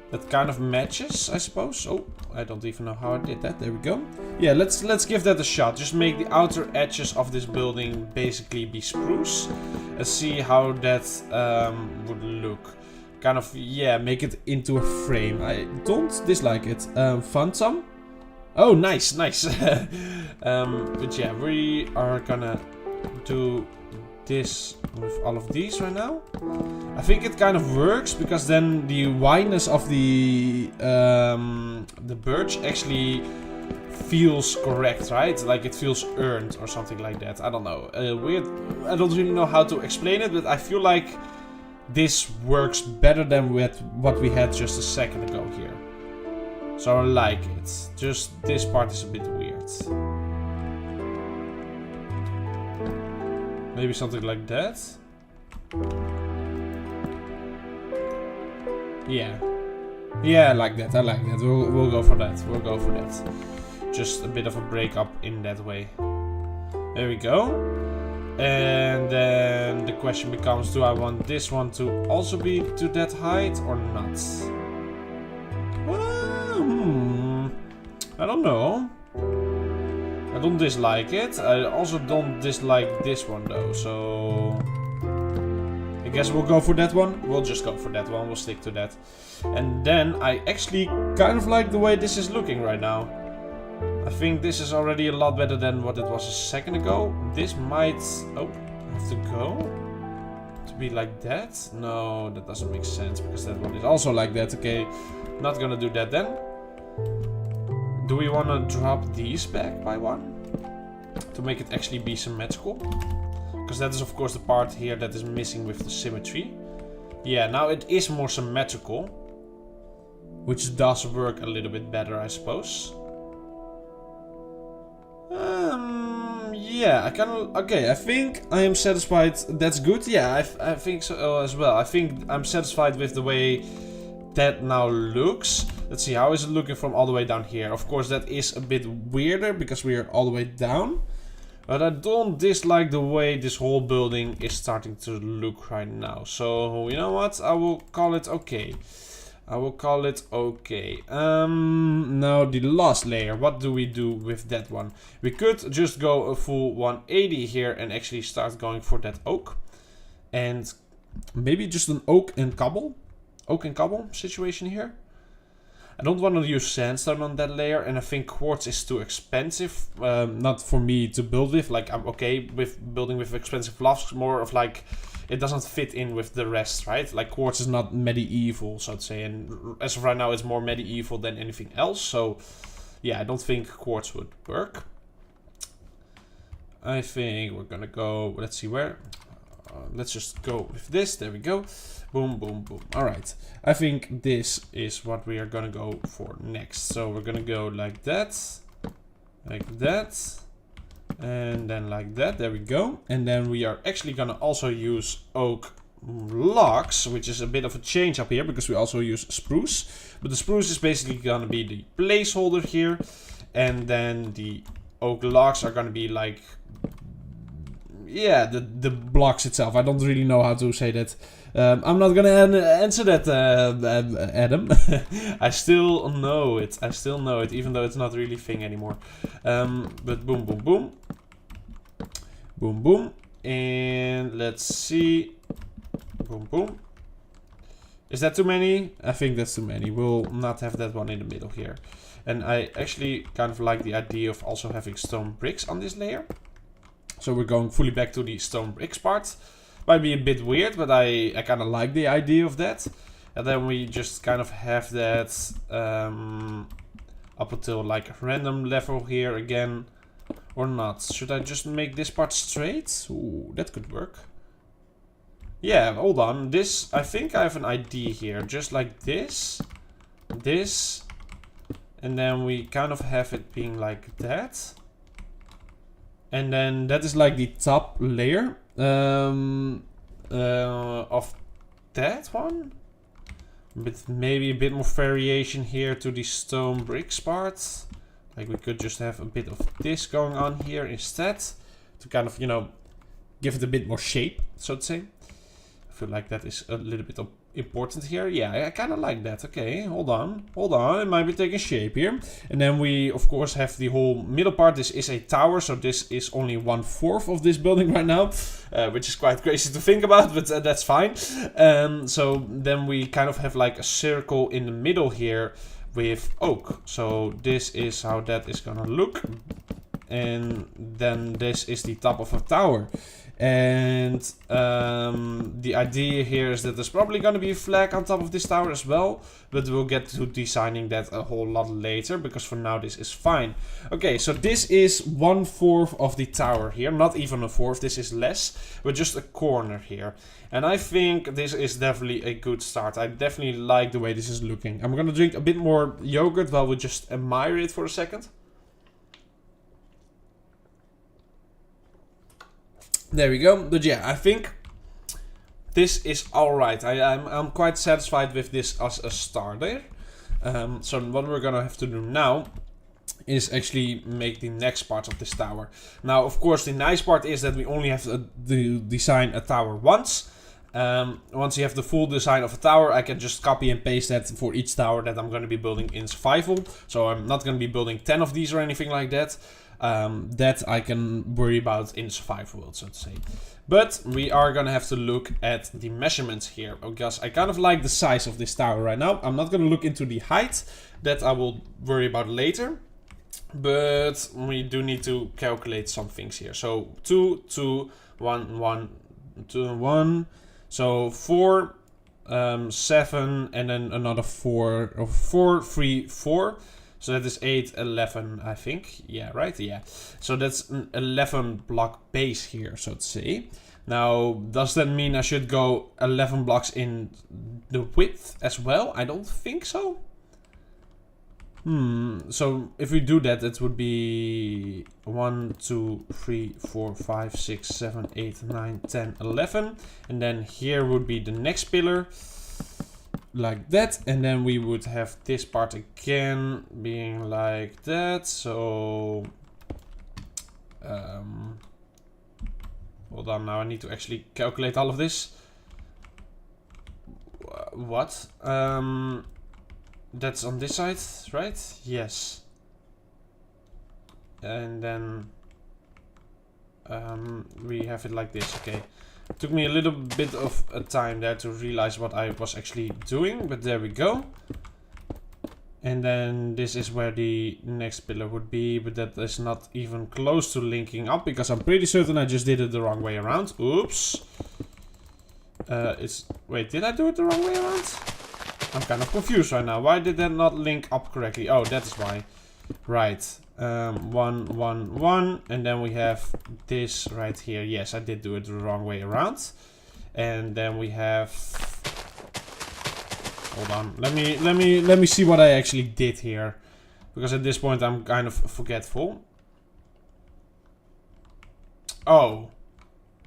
That kind of matches, I suppose. Oh, I don't even know how I did that. There we go. Yeah, let's give that a shot. Just make the outer edges of this building basically be spruce. Let's see how that would look. Kind of, yeah, make it into a frame. I don't dislike it. Phantom. Oh, nice, nice. But yeah, we are gonna do this with all of these right now. I think it kind of works because then the wideness of the birch actually feels correct, right? Like it feels earned or something like that. I don't know. Weird. I don't really know how to explain it, but I feel like this works better than with what we had just a second ago here. So I like it. Just this part is a bit weird. Maybe something like that. Yeah. Yeah, I like that. I like that. We'll go for that. We'll go for that. Just a bit of a break up in that way. There we go. And then the question becomes, do I want this one to also be to that height or not? I don't know. I don't dislike it. I also don't dislike this one though, so I guess we'll go for that one. We'll just go for that one. We'll stick to that. And then I actually kind of like the way this is looking right now. I think this is already a lot better than what it was a second ago. This might... Oh, have to go? To be like that? No, that doesn't make sense because that one is also like that. Okay, not gonna do that then. Do we want to drop these back by one? To make it actually be symmetrical? Because that is of course the part here that is missing with the symmetry. Yeah, now it is more symmetrical. Which does work a little bit better, I suppose. Yeah, I kind of... Okay, I think I am satisfied. That's good. Yeah, I think so as well. I think I'm satisfied with the way that now looks. Let's see, how is it looking from all the way down here? Of course, that is a bit weirder because we are all the way down. But I don't dislike the way this whole building is starting to look right now. So, you know what? I will call it okay. I will call it okay. Now the last layer. What do we do with that one? We could just go a full 180 here and actually start going for that oak. And maybe just an oak and cobble situation here. I don't want to use sandstone on that layer, and I think quartz is too expensive. Not for me to build with. Like, I'm okay with building with expensive blocks. More of like, it doesn't fit in with the rest, right? Like, quartz is not medieval, so to say. And as of right now, it's more medieval than anything else. So, yeah, I don't think quartz would work. I think we're gonna go, let's see where. Let's just go with this. There we go. Boom, boom, boom. All right. I think this is what we are gonna go for next. So we're gonna go like that, and then like that. There we go. And then we are actually gonna also use oak logs, which is a bit of a change up here because we also use spruce. But the spruce is basically gonna be the placeholder here, and then the oak logs are gonna be like, yeah, the blocks itself. I don't really know how to say that. I'm not gonna answer that, Adam. I still know it. I still know it, even though it's not really a thing anymore. But boom, boom, boom. Boom, boom. And let's see. Boom, boom. Is that too many? I think that's too many. We'll not have that one in the middle here. And I actually kind of like the idea of also having stone bricks on this layer. So we're going fully back to the stone bricks part. Might be a bit weird, but I kind of like the idea of that. And then we just kind of have that up until like a random level here again. Or not. Should I just make this part straight? Ooh, that could work. Yeah, hold on. This, I think I have an idea here. Just like this. This. And then we kind of have it being like that. And then that is like the top layer of that one. With maybe a bit more variation here to the stone bricks part. Like we could just have a bit of this going on here instead. To kind of, you know, give it a bit more shape, so to say. I feel like that is a little bit important here. Yeah, I kind of like that. Okay, hold on. Hold on. It might be taking shape here. And then we, of course, have the whole middle part. This is a tower, so this is only 1/4 of this building right now. Which is quite crazy to think about, but that's fine. So then we kind of have like a circle in the middle here with oak. So this is how that is gonna look. And then this is the top of a tower. And the idea here is that there's probably going to be a flag on top of this tower as well. But we'll get to designing that a whole lot later, because for now this is fine. Okay, so this is 1/4 of the tower here. Not even a fourth, this is less. But just a corner here. And I think this is definitely a good start. I definitely like the way this is looking. I'm going to drink a bit more yogurt while we just admire it for a second. There we go. But yeah, I think this is alright. I'm quite satisfied with this as a starter. So what we're gonna have to do now is actually make the next part of this tower. Now, of course, the nice part is that we only have to design a tower once. Once you have the full design of a tower, I can just copy and paste that for each tower that I'm going to be building in survival. So I'm not going to be building 10 of these or anything like that. That I can worry about in survival world, so to say. But we are going to have to look at the measurements here, because I kind of like the size of this tower right now. I'm not going to look into the height. That I will worry about later. But we do need to calculate some things here. So 2, 2, 1, 1, 2, 1. So 4, 7, and then another 4, or 4, 3, 4. So that is 8, 11, I think. Yeah, right? Yeah. So that's an 11 block base here, so to say. Now, does that mean I should go 11 blocks in the width as well? I don't think so. So if we do that, it would be 1, 2, 3, 4, 5, 6, 7, 8, 9, 10, 11. And then here would be the next pillar. Like that. And then we would have this part again being like that. So hold on, now I need to actually calculate all of this. What? That's on this side, right? Yes. And then we have it like this. Okay. It took me a little bit of a time there to realize what I was actually doing, but there we go. And then this is where the next pillar would be, but that is not even close to linking up, because I'm pretty certain I just did it the wrong way around. Oops. Wait, did I do it the wrong way around? I'm kind of confused right now. Why did that not link up correctly? Oh, that is why. Right. 1, 1, 1. And then we have this right here. Yes, I did do it the wrong way around. And then we have... Hold on. Let me see what I actually did here. Because at this point I'm kind of forgetful. Oh.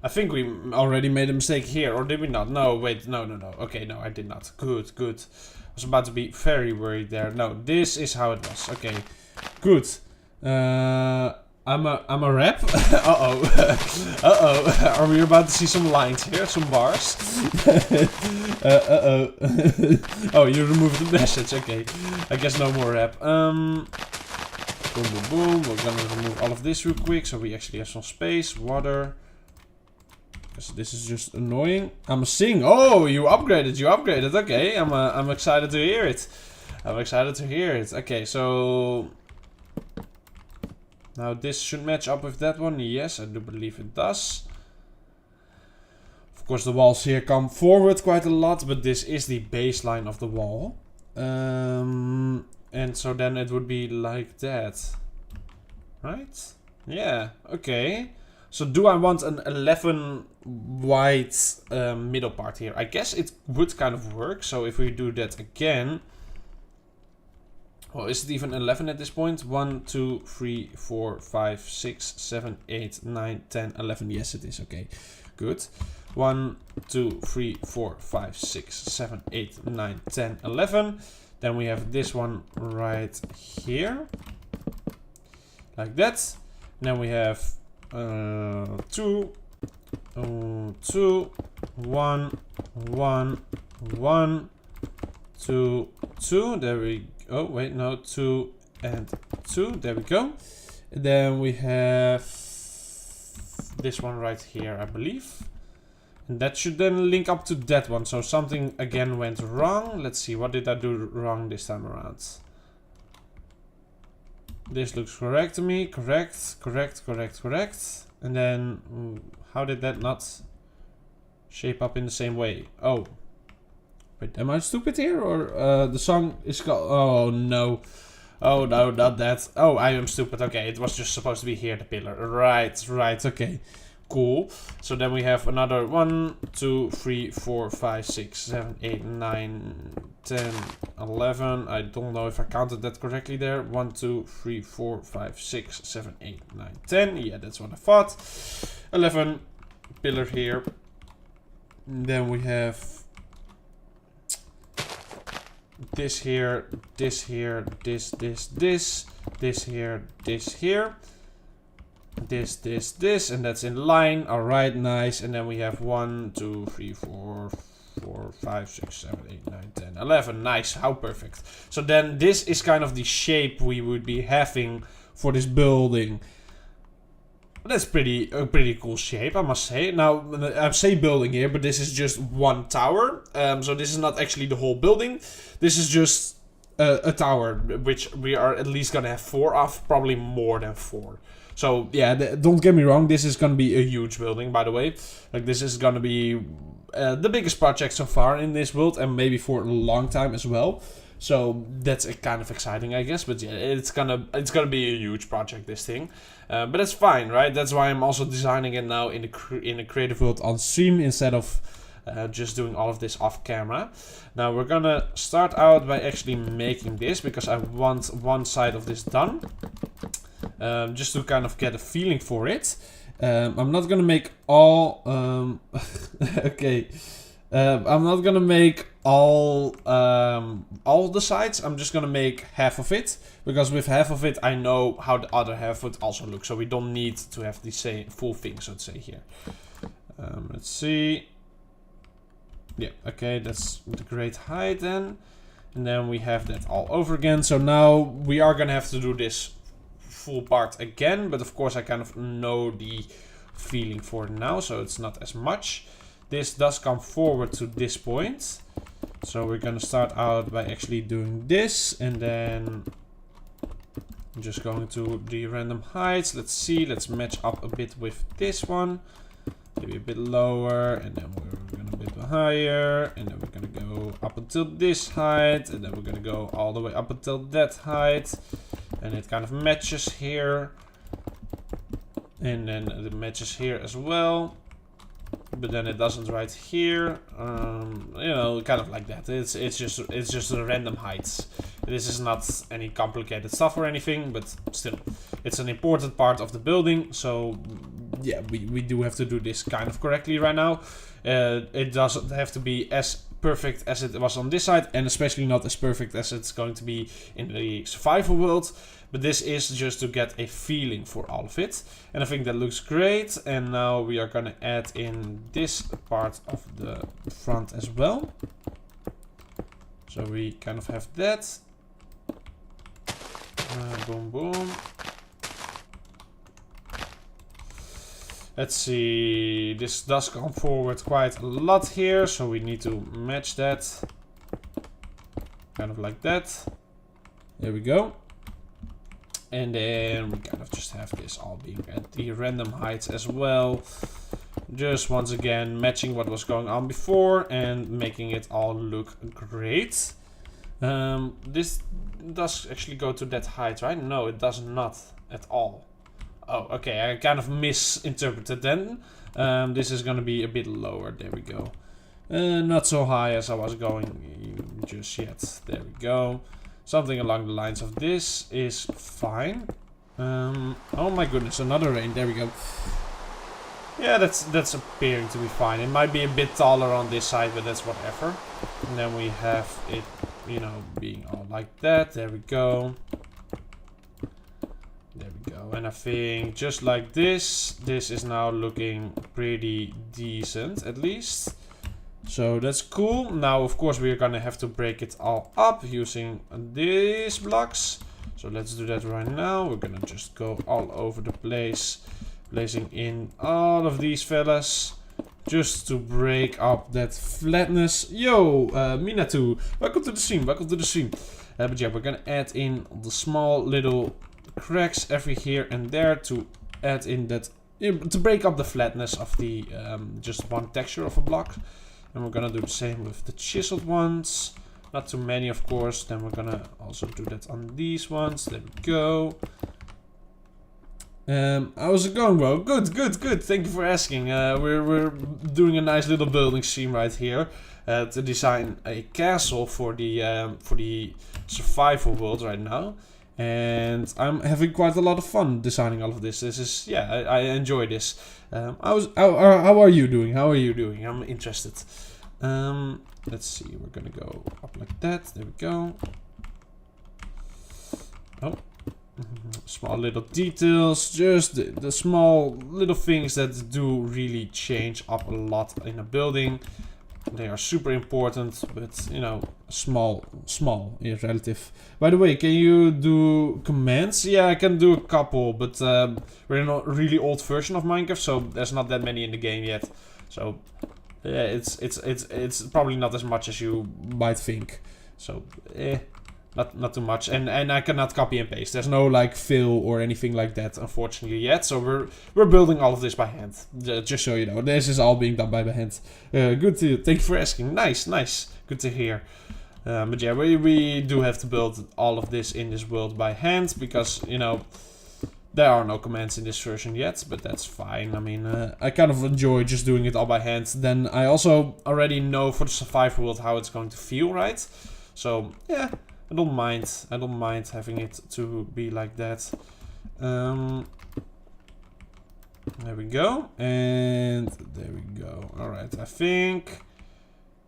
I think we already made a mistake here, or did we not? No, wait, no. Okay, no, I did not. Good. I was about to be very worried there. No, this is how it was. Okay, good. I'm a rap. Uh-oh. Uh-oh. Are we about to see some lines here? Some bars? Uh-oh. Oh, you removed the message. Okay. I guess no more rap. Boom, boom, boom. We're gonna remove all of this real quick so we actually have some space. Water. Because this is just annoying. I'm a sing. Oh, you upgraded. You upgraded. Okay. I'm excited to hear it. I'm excited to hear it. Okay, so... Now this should match up with that one. Yes, I do believe it does. Of course the walls here come forward quite a lot, but this is the baseline of the wall. And so then it would be like that. Right? Yeah, okay. So do I want an 11 wide middle part here? I guess it would kind of work. So if we do that again... Well, is it even 11 at this point? 1, 2, 3, 4, 5, 6, 7, 8, 9, 10, 11. Yes, it is. Okay, good. 1, 2, 3, 4, 5, 6, 7, 8, 9, 10, 11. Then we have this one right here. Like that. Then we have 2, 2, 1, 1, 1, 2, 2. There we go. Oh, wait, no, 2 and 2. There we go. And then we have this one right here, I believe. And that should then link up to that one. So something again went wrong. Let's see, what did I do wrong this time around? This looks correct to me. Correct, correct, correct, correct. And then, how did that not shape up in the same way? Oh. Wait, am I stupid here? Or the song is called... Oh, no. Oh, no, not that. Oh, I am stupid. Okay, it was just supposed to be here, the pillar. Right, right, okay. Cool. So then we have another 1, 2, 3, 4, 5, 6, 7, 8, 9, 10, 11. I don't know if I counted that correctly there. 1, 2, 3, 4, 5, 6, 7, 8, 9, 10. Yeah, that's what I thought. 11 pillar here. And then we have... this here, this here, this here, this here, this, and that's in line. All right, nice. And then we have 1, 2, 3, 4, 5, 6, 7, 8, 9, 10, 11. Nice, how perfect. So then this is kind of the shape we would be having for this building. That's a pretty cool shape, I must say. Now, I say building here, but this is just one tower. So this is not actually the whole building. This is just a tower, which we are at least gonna have 4 of, probably more than 4. So yeah, don't get me wrong, this is gonna be a huge building, by the way. Like, this is gonna be the biggest project so far in this world, and maybe for a long time as well. So that's kind of exciting, I guess. But yeah, it's gonna be a huge project, this thing. But that's fine, right? That's why I'm also designing it now in the creative world on stream instead of just doing all of this off camera. Now we're gonna start out by actually making this, because I want one side of this done, just to kind of get a feeling for it. I'm not gonna make all. Okay. I'm not gonna make all the sides. I'm just gonna make half of it, because with half of it I know how the other half would also look. So we don't need to have the same full thing, so to say, here. Let's see. Yeah, okay, that's the great height then. And then we have that all over again. So now we are gonna have to do this full part again, but of course I kind of know the feeling for it now, so it's not as much. This does come forward to this point. So we're gonna start out by actually doing this, and then I'm just going to the random heights. Let's see, let's match up a bit with this one. Maybe a bit lower, and then we're gonna a bit higher, and then we're gonna go up until this height, and then we're gonna go all the way up until that height. And it kind of matches here. And then it matches here as well. But then it doesn't right here. You know, kind of like that. It's just the random heights. This is not any complicated stuff or anything, but still, it's an important part of the building. So yeah, we do have to do this kind of correctly right now. It doesn't have to be as perfect as it was on this side, and especially not as perfect as it's going to be in the survival world. But this is just to get a feeling for all of it. And I think that looks great. And now we are going to add in this part of the front as well. So we kind of have that. Boom, boom. Let's see. This does come forward quite a lot here. So we need to match that. Kind of like that. There we go. And then we kind of just have this all being at the random heights as well. Just once again matching what was going on before and making it all look great. This does actually go to that height, right? No, it does not at all. Oh, okay, I kind of misinterpreted then. This is gonna be a bit lower. There we go. Not so high as I was going just yet. There we go. Something along the lines of this is fine. Oh my goodness, another rain. There we go. Yeah, that's appearing to be fine. It might be a bit taller on this side, but that's whatever. And then we have it, you know, being all like that. There we go. There we go. And I think just like this is now looking pretty decent, at least. So that's cool. Now, of course, we're gonna have to break it all up using these blocks. So let's do that right now. We're gonna just go all over the place, placing in all of these fellas, just to break up that flatness. Yo, Minatu, welcome to the stream. Welcome to the stream. But yeah, we're gonna add in the small little cracks every here and there to add in that, to break up the flatness of the just one texture of a block. And we're gonna do the same with the chiseled ones. Not too many, of course. Then we're gonna also do that on these ones. There we go. How's it going, bro? Good, good, good. Thank you for asking. We're doing a nice little building scene right here to design a castle for the survival world right now. And I'm having quite a lot of fun designing all of this. This is, yeah, I enjoy this. How are you doing? How are you doing? I'm interested. Let's see. We're gonna go up like that. There we go. Oh, small little details. Just the small little things that do really change up a lot in a building. They are super important, but you know, small is relative. By the way, can you do commands? Yeah, I can do a couple, but we're in a really old version of Minecraft, so there's not that many in the game yet. So yeah, it's probably not as much as you might think. So not too much, and I cannot copy and paste. There's no like fill or anything like that, unfortunately, yet. So we're building all of this by hand. Just so you know, this is all being done by hand. Good to thank you for asking. Nice, good to hear. But yeah, we do have to build all of this in this world by hand because, you know, there are no commands in this version yet, but that's fine. I mean, I kind of enjoy just doing it all by hand. Then I also already know for the survival world how it's going to feel, right? So yeah. I don't mind having it to be like that. There we go. And there we go. Alright, I think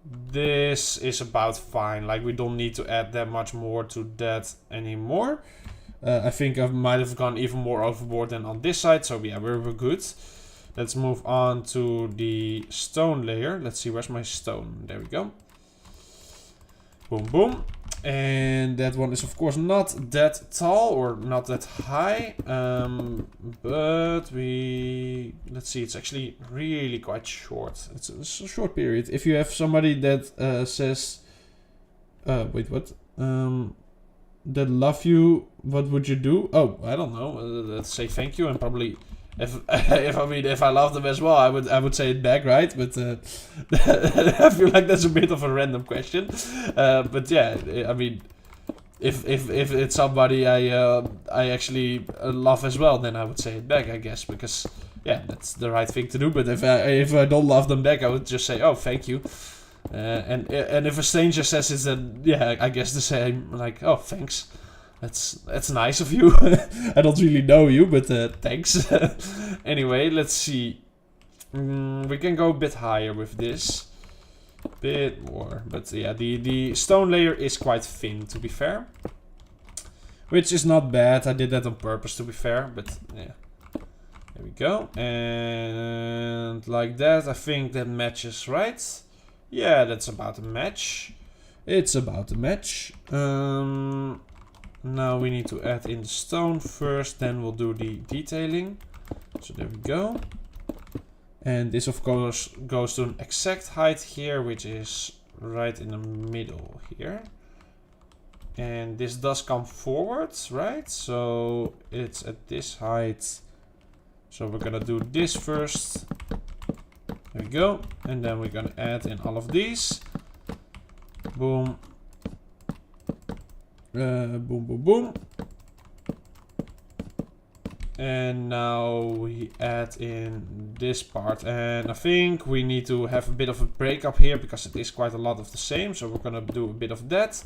this is about fine. Like, we don't need to add that much more to that anymore. I think I might have gone even more overboard than on this side. So yeah, we're good. Let's move on to the stone layer. Let's see, where's my stone? There we go. Boom, boom. And that one is of course not that tall or not that high, but let's see, it's actually really quite short. It's a short period. If you have somebody that says, wait, what? That love you, what would you do? Oh, I don't know. Let's say thank you, and probably if I love them as well, I would say it back, right? But I feel like that's a bit of a random question. But yeah, I mean, if it's somebody I actually love as well, then I would say it back, I guess, because yeah, that's the right thing to do. But if I don't love them back, I would just say, oh, thank you. And if a stranger says it, then yeah, I guess the same, like, oh, thanks. That's nice of you. I don't really know you, but thanks. Anyway, let's see. We can go a bit higher with this. Bit more, but yeah, the stone layer is quite thin, to be fair. Which is not bad. I did that on purpose, to be fair, but yeah. There we go. And like that, I think that matches, right? Yeah, that's about a match. It's about a match. Now we need to add in the stone first, then we'll do the detailing. So there we go. And this of course goes to an exact height here, which is right in the middle here. And this does come forwards, right? So it's at this height. So we're gonna do this first. There we go. And then we're gonna add in all of these. Boom. Boom, boom, boom. And now we add in this part. And I think we need to have a bit of a breakup here because it is quite a lot of the same. So we're gonna do a bit of that.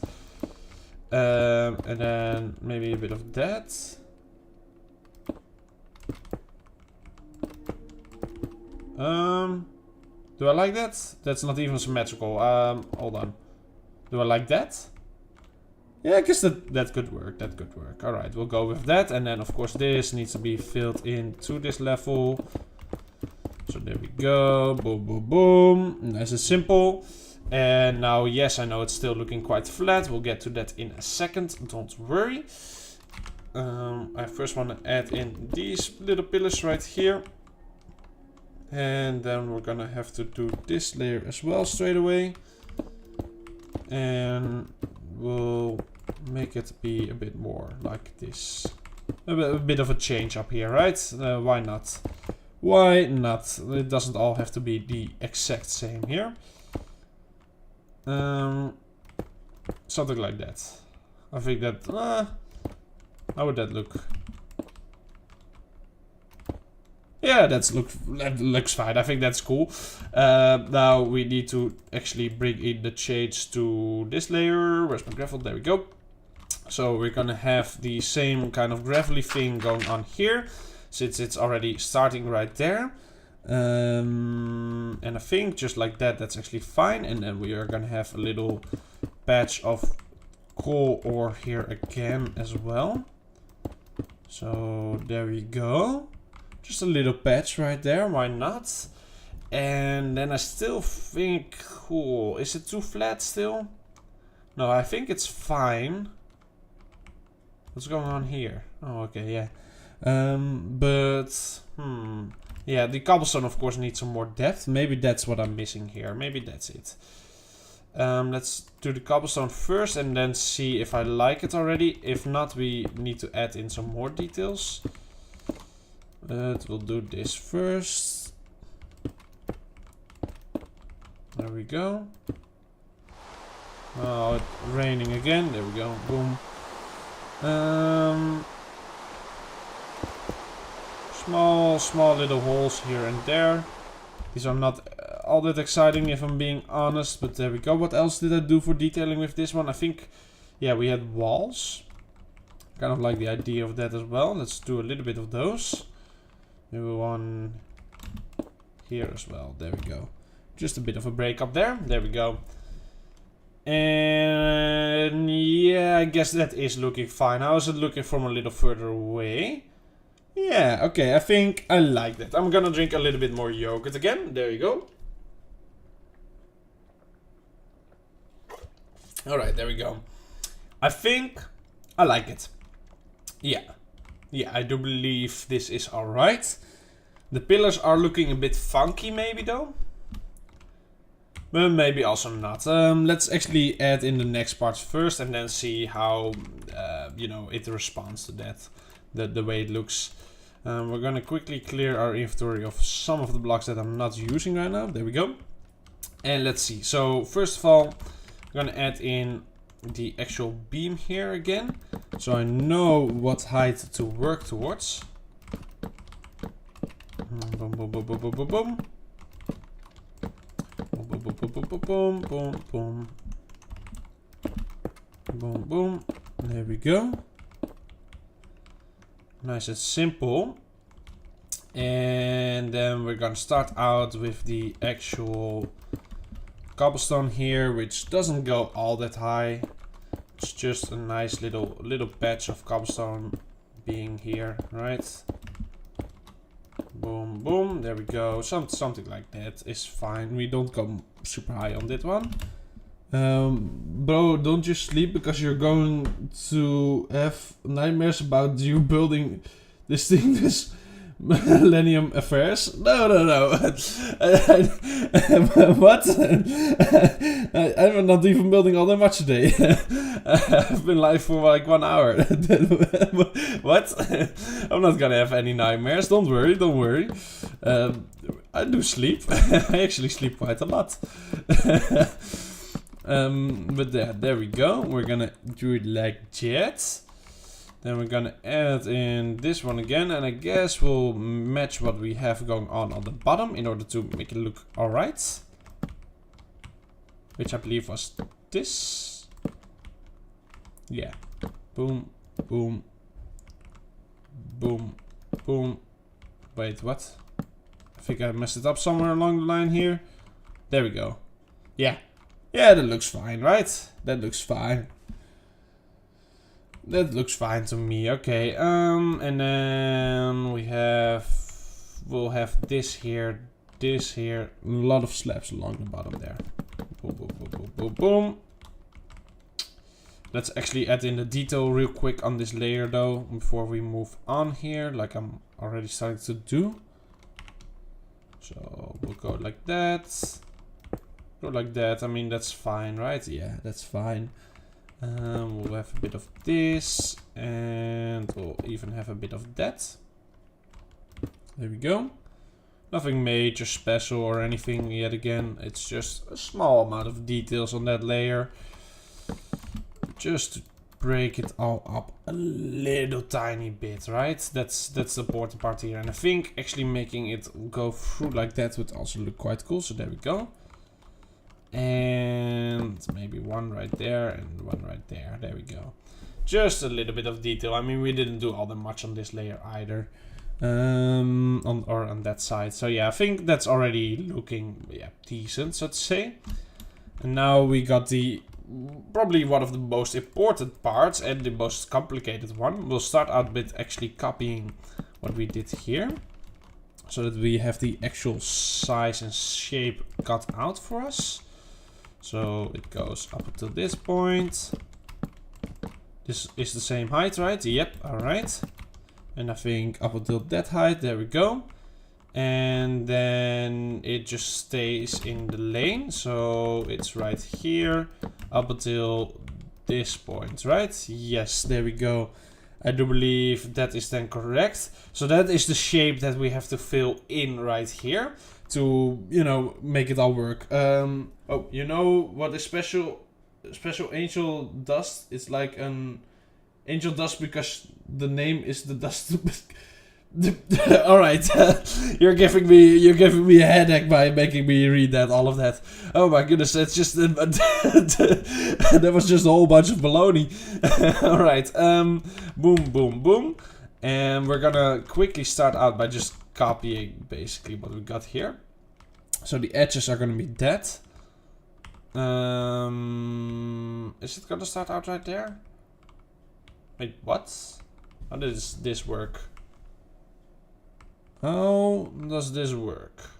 And then maybe a bit of that. Do I like that? That's not even symmetrical. Hold on. Do I like that? Yeah, I guess that could work. That could work. Alright, we'll go with that. And then, of course, this needs to be filled into this level. So there we go. Boom, boom, boom. Nice and simple. And now, yes, I know it's still looking quite flat. We'll get to that in a second. Don't worry. I first want to add in these little pillars right here. And then we're gonna have to do this layer as well straight away. And we'll make it be a bit more like this. A bit of a change up here, right? Why not? Why not? It doesn't all have to be the exact same here. Something like that. I think that... how would that look? Yeah, that looks fine. I think that's cool. Now we need to actually bring in the shades to this layer. Where's my gravel? There we go. So we're gonna have the same kind of gravelly thing going on here, since it's already starting right there. And I think just like that, that's actually fine. And then we are gonna have a little patch of coal ore here again as well. So there we go. Just a little patch right there, why not? And then I still think, cool, is it too flat still? No, I think it's fine. What's going on here? Oh, okay, yeah. Yeah, the cobblestone of course needs some more depth. Maybe that's what I'm missing here. Maybe that's it. Let's do the cobblestone first and then see if I like it already. If not, we need to add in some more details. But we'll do this first. There we go. Oh, it's raining again. There we go. Boom. Small little holes here and there. These are not all that exciting if I'm being honest, but there we go. What else did I do for detailing with this one? I think, yeah, we had walls. Kind of like the idea of that as well. Let's do a little bit of those. Maybe one here as well. There we go. Just a bit of a break up there. There we go. And yeah, I guess that is looking fine. How is it looking from a little further away? Yeah, okay, I think I like that. I'm gonna drink a little bit more yogurt again. There you go. Alright, there we go. I think I like it. Yeah. Yeah, I do believe this is alright. The pillars are looking a bit funky maybe though. But maybe also not. Let's actually add in the next parts first and then see how, you know, it responds to that. The way it looks. We're gonna quickly clear our inventory of some of the blocks that I'm not using right now. There we go. And let's see. So first of all, I'm gonna add in the actual beam here again. So I know what height to work towards. Boom, boom, boom, boom, boom, boom, boom. Boom, boom, boom, boom, boom, boom, boom, boom. Boom, boom. There we go. Nice and simple. And then we're gonna start out with the actual cobblestone here, which doesn't go all that high. It's just a nice little patch of cobblestone being here, right? Boom, boom, there we go. Something like that is fine. We don't go super high on that one. Bro, don't you sleep because you're going to have nightmares about you building this thing, this Millennium Affairs? No. What? I'm not even building all that much today. I've been live for like 1 hour. What? I'm not gonna have any nightmares. Don't worry. I do sleep. I actually sleep quite a lot. But there we go. We're gonna do it like that. Then we're gonna add in this one again, and I guess we'll match what we have going on the bottom in order to make it look alright. Which I believe was this. Yeah. Boom, boom, boom, boom. Wait, what? I think I messed it up somewhere along the line here. There we go. Yeah. Yeah, that looks fine, right? That looks fine. That looks fine to me. Okay, and then we'll have this here, a lot of slabs along the bottom there. Boom, boom, boom, boom, boom, boom. Let's actually add in the detail real quick on this layer though, before we move on here, like I'm already starting to do. So we'll go like that. Go like that. I mean, that's fine, right? Yeah, that's fine. We'll have a bit of this, and we'll even have a bit of that. There we go. Nothing major, special, or anything yet again. It's just a small amount of details on that layer. Just to break it all up a little tiny bit, right? That's the important part here. And I think actually making it go through like that would also look quite cool. So there we go. And maybe one right there and one right there. There we go. Just a little bit of detail. I mean, we didn't do all that much on this layer either. On that side. So yeah, I think that's already looking decent, so to say. And now we got the probably one of the most important parts and the most complicated one. We'll start out with actually copying what we did here, so that we have the actual size and shape cut out for us. So it goes up until this point. This is the same height, right? Yep, alright. And I think up until that height, there we go. And then it just stays in the lane. So it's right here up until this point, right? Yes, there we go. I do believe that is then correct. So that is the shape that we have to fill in right here to, you know, make it all work. Oh, you know what is special angel dust? It's like an angel dust because the name is the dust. All right, you're giving me a headache by making me read all of that. Oh my goodness, it's just that was just a whole bunch of baloney. All right, boom, boom, boom, and we're gonna quickly start out by just copying basically what we got here. So the edges are gonna be that. Is it gonna start out right there? Wait, what? How does this work? How does this work?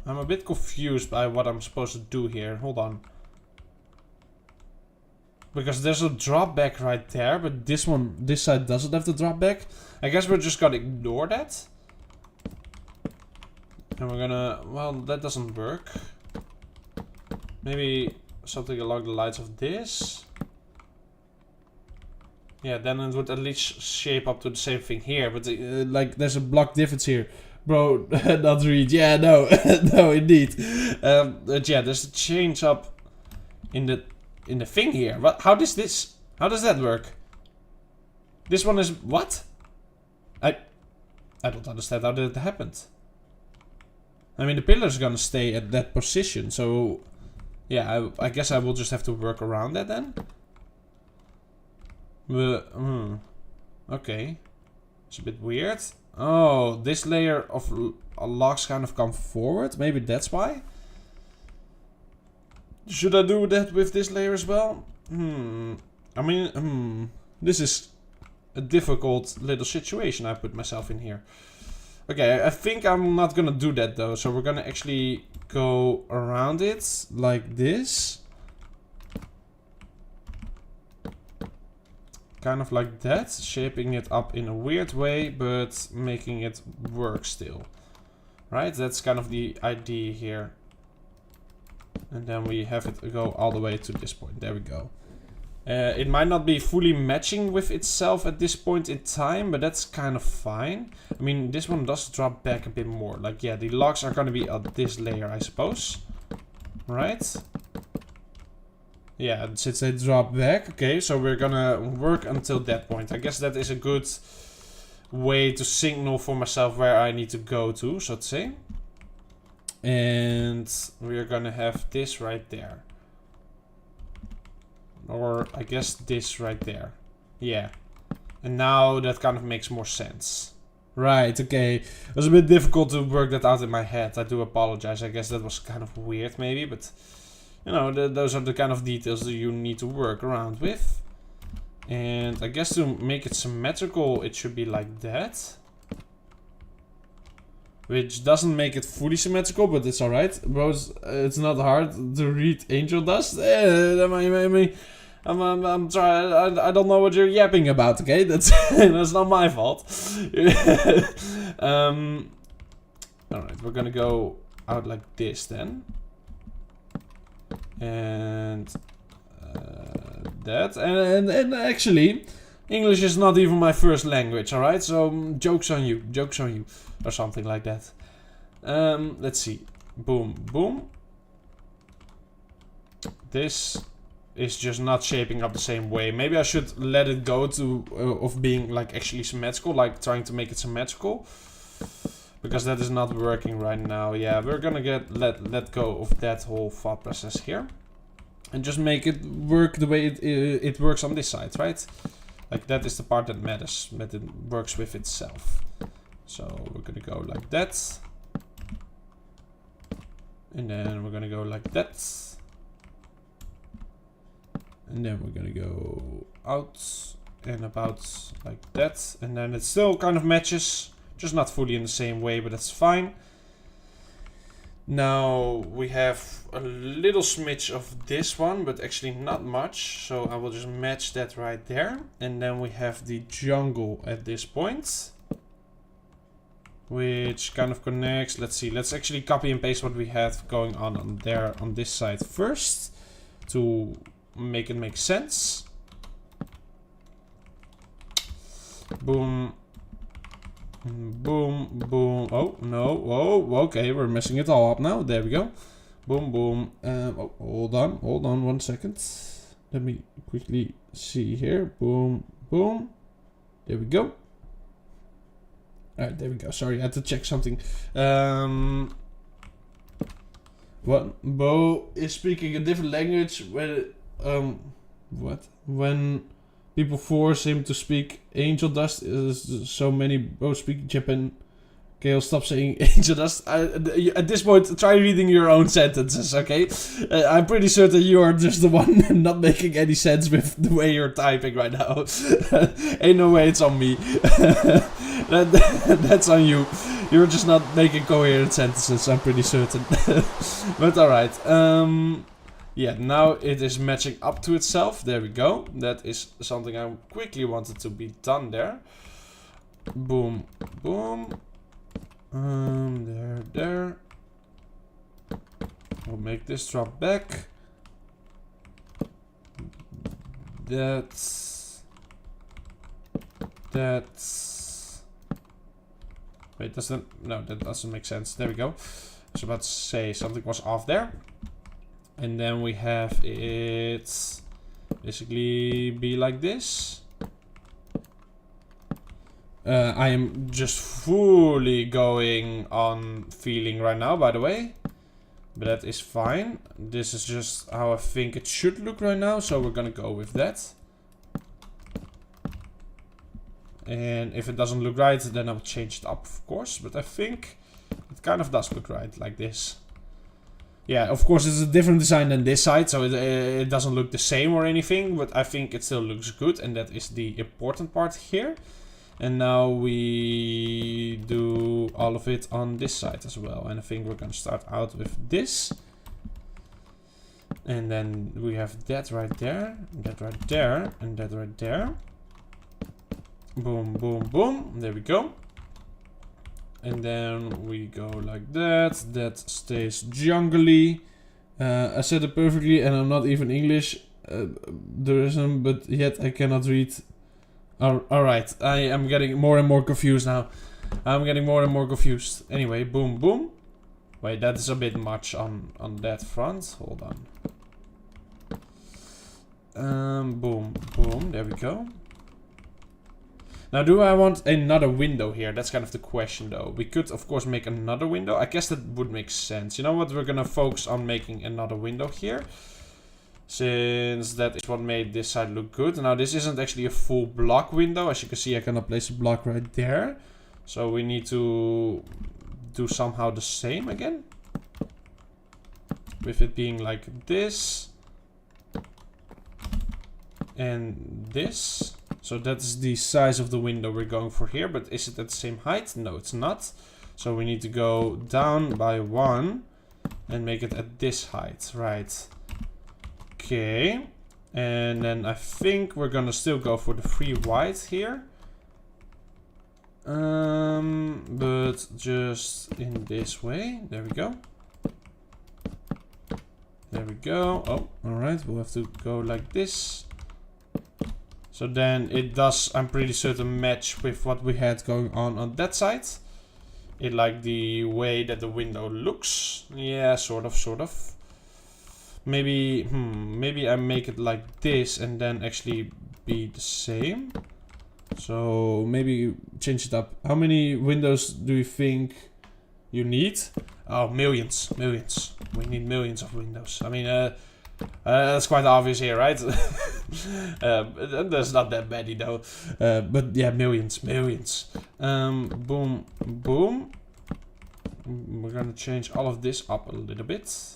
I'm a bit confused by what I'm supposed to do here. Hold on. Because there's a drop back right there, but this side doesn't have the drop back. I guess we're just gonna ignore that. And we're gonna, well, that doesn't work. Maybe something along the lines of this. Yeah, then it would at least shape up to the same thing here. But like, there's a block difference here. Bro, not read. Yeah, no. No, indeed. But yeah, there's a change up in the thing here. What? How does that work? This one is what? I don't understand how that happened. I mean, the pillar's gonna stay at that position, so yeah, I guess I will just have to work around that then. Okay. It's a bit weird. Oh, this layer of logs kind of come forward. Maybe that's why. Should I do that with this layer as well? I mean, this is a difficult little situation I put myself in here. Okay, I think I'm not gonna do that though. So we're gonna actually go around it like this. Kind of like that, shaping it up in a weird way, but making it work still. Right, that's kind of the idea here. And then we have it go all the way to this point. There we go. It might not be fully matching with itself at this point in time, but that's kind of fine. I mean, this one does drop back a bit more. Like, yeah, the logs are gonna be at this layer, I suppose. Right? Yeah, since they drop back. Okay, so we're gonna work until that point. I guess that is a good way to signal for myself where I need to go to, so to say. And we're gonna have this right there. Or I guess this right there. Yeah. And now that kind of makes more sense. Right, okay. It was a bit difficult to work that out in my head. I do apologize. I guess that was kind of weird maybe, but you know, those are the kind of details that you need to work around with. And I guess to make it symmetrical, it should be like that. Which doesn't make it fully symmetrical, but it's alright. Bros, it's not hard to read Angel Dust. I'm trying. I don't know what you're yapping about. Okay, that's that's not my fault. Alright, we're gonna go out like this then, and that, and actually, English is not even my first language. Alright, so jokes on you, or something like that. Let's see. Boom, boom. This is just not shaping up the same way. Maybe I should let it go to of being like actually symmetrical, like trying to make it symmetrical, because that is not working right now. Yeah, we're gonna let go of that whole thought process here, and just make it work the way it works on this side, right? Like that is the part that matters, that it works with itself. So we're gonna go like that, and then we're gonna go like that. And then we're gonna go out and about like that. And then it still kind of matches, just not fully in the same way, but that's fine. Now we have a little smidge of this one, but actually not much. So I will just match that right there. And then we have the jungle at this point, which kind of connects. Let's see, let's actually copy and paste what we have going on there on this side first to make it make sense. Boom, boom, boom. Oh no, oh, okay, we're messing it all up now. There we go. Boom, boom. Oh, hold on 1 second. Let me quickly see here. Boom, boom. There we go. Alright, there we go. Sorry, I had to check something. What? Bo is speaking a different language when what? When people force him to speak Angel Dust, so many Bo speak Japan. Okay, I'll stop saying Angel Dust. At this point, try reading your own sentences, okay? I'm pretty certain you are just the one not making any sense with the way you're typing right now. Ain't no way it's on me. That's on you. You're just not making coherent sentences, I'm pretty certain. But alright. Yeah, now it is matching up to itself. There we go. That is something I quickly wanted to be done there. Boom, boom. There. We'll make this drop back. That's... Wait, no, that doesn't make sense. There we go. I was about to say something was off there. And then we have it basically be like this. I am just fully going on feeling right now, by the way. But that is fine. This is just how I think it should look right now, so we're gonna go with that. And if it doesn't look right, then I'll change it up, of course. But I think it kind of does look right, like this. Yeah, of course it's a different design than this side, so it doesn't look the same or anything. But I think it still looks good, and that is the important part here. And now we do all of it on this side as well. And I think we're gonna start out with this. And then we have that right there, that right there, and that right there. Boom, boom, boom. There we go. And then we go like that. That stays jungly. I said it perfectly, and I'm not even English. There isn't, but yet I cannot read. Alright, I am getting more and more confused now. I'm getting more and more confused. Anyway, boom, boom. Wait, that is a bit much on that front. Hold on. Boom, boom. There we go. Now, do I want another window here? That's kind of the question, though. We could, of course, make another window. I guess that would make sense. You know what? We're gonna focus on making another window here. Since that is what made this side look good. Now, this isn't actually a full block window. As you can see, I cannot place a block right there. So we need to do somehow the same again. With it being like this. And this. So that's the size of the window we're going for here. But is it at the same height? No, it's not. So we need to go down by 1. And make it at this height. Right. Okay, and then I think we're gonna still go for the 3 white here. But just in this way. There we go. There we go. Oh, alright, we'll have to go like this. So then it does, I'm pretty certain, match with what we had going on that side. It like the way that the window looks. Yeah, sort of. Maybe, maybe I make it like this and then actually be the same. So maybe change it up. How many windows do you think you need? Oh, millions. We need millions of windows. I mean, that's quite obvious here, right? There's not that many though. But yeah, millions. Boom, boom. We're gonna change all of this up a little bit.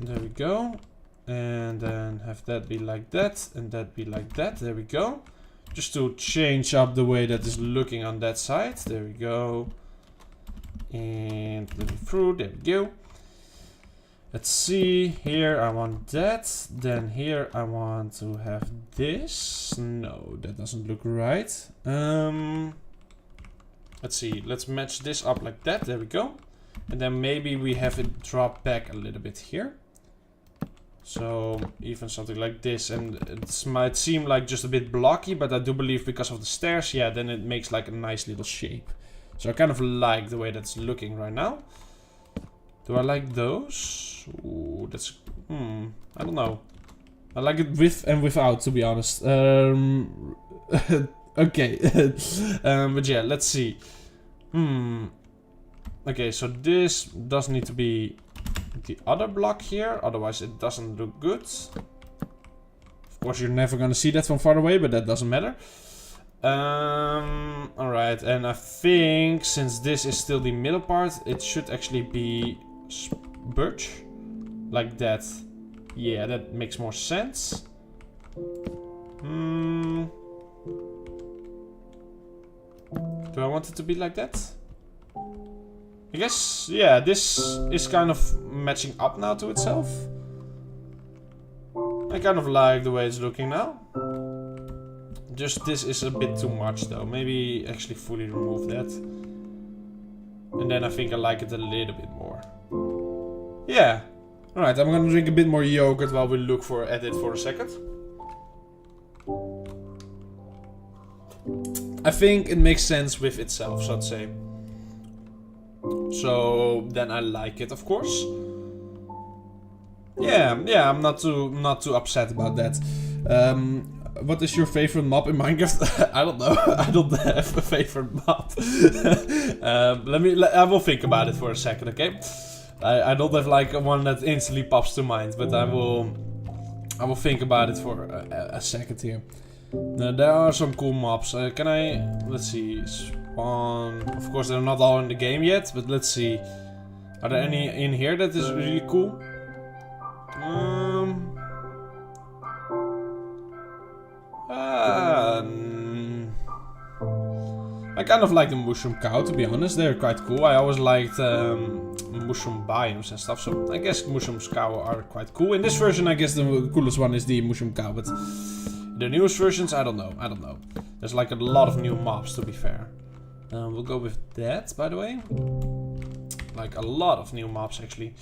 There we go. And then have that be like that and that be like that. There we go. Just to change up the way that is looking on that side. There we go. And let me through. There we go. Let's see. Here I want that. Then here I want to have this. No, that doesn't look right. Let's see. Let's match this up like that. There we go. And then maybe we have it drop back a little bit here. So even something like this, and it might seem like just a bit blocky, but I do believe because of the stairs, yeah, then it makes like a nice little shape. So I kind of like the way that's looking right now. Do I like those? Ooh, that's, I don't know. I like it with and without, to be honest. Okay. But yeah, let's see. Okay, so this does need to be the other block here, otherwise it doesn't look good. Of course, you're never gonna see that from far away, but that doesn't matter. Alright, and I think since this is still the middle part, it should actually be birch. Like that. Yeah, that makes more sense. Do I want it to be like that? I guess, yeah, this is kind of matching up now to itself. I kind of like the way it's looking now. Just this is a bit too much though. Maybe actually fully remove that. And then I think I like it a little bit more. Yeah. Alright, I'm gonna drink a bit more yogurt while we look at it for a second. I think it makes sense with itself, so to say. So then I like it, of course. Yeah, I'm not too upset about that. What is your favorite map in Minecraft? I don't know. I don't have a favorite map. I will think about it for a second, okay? I don't have like one that instantly pops to mind, but I will I will think about it for a second here. There are some cool mobs. Can I... Let's see. Spawn... Of course, they're not all in the game yet, but let's see. Are there any in here that is really cool? I kind of like the mushroom cow, to be honest. They're quite cool. I always liked mushroom biomes and stuff, so I guess mushroom cow are quite cool. In this version, I guess the coolest one is the mushroom cow, but the newest versions, I don't know. There's like a lot of new mobs, to be fair. We'll go with that, by the way. Like a lot of new mobs, actually.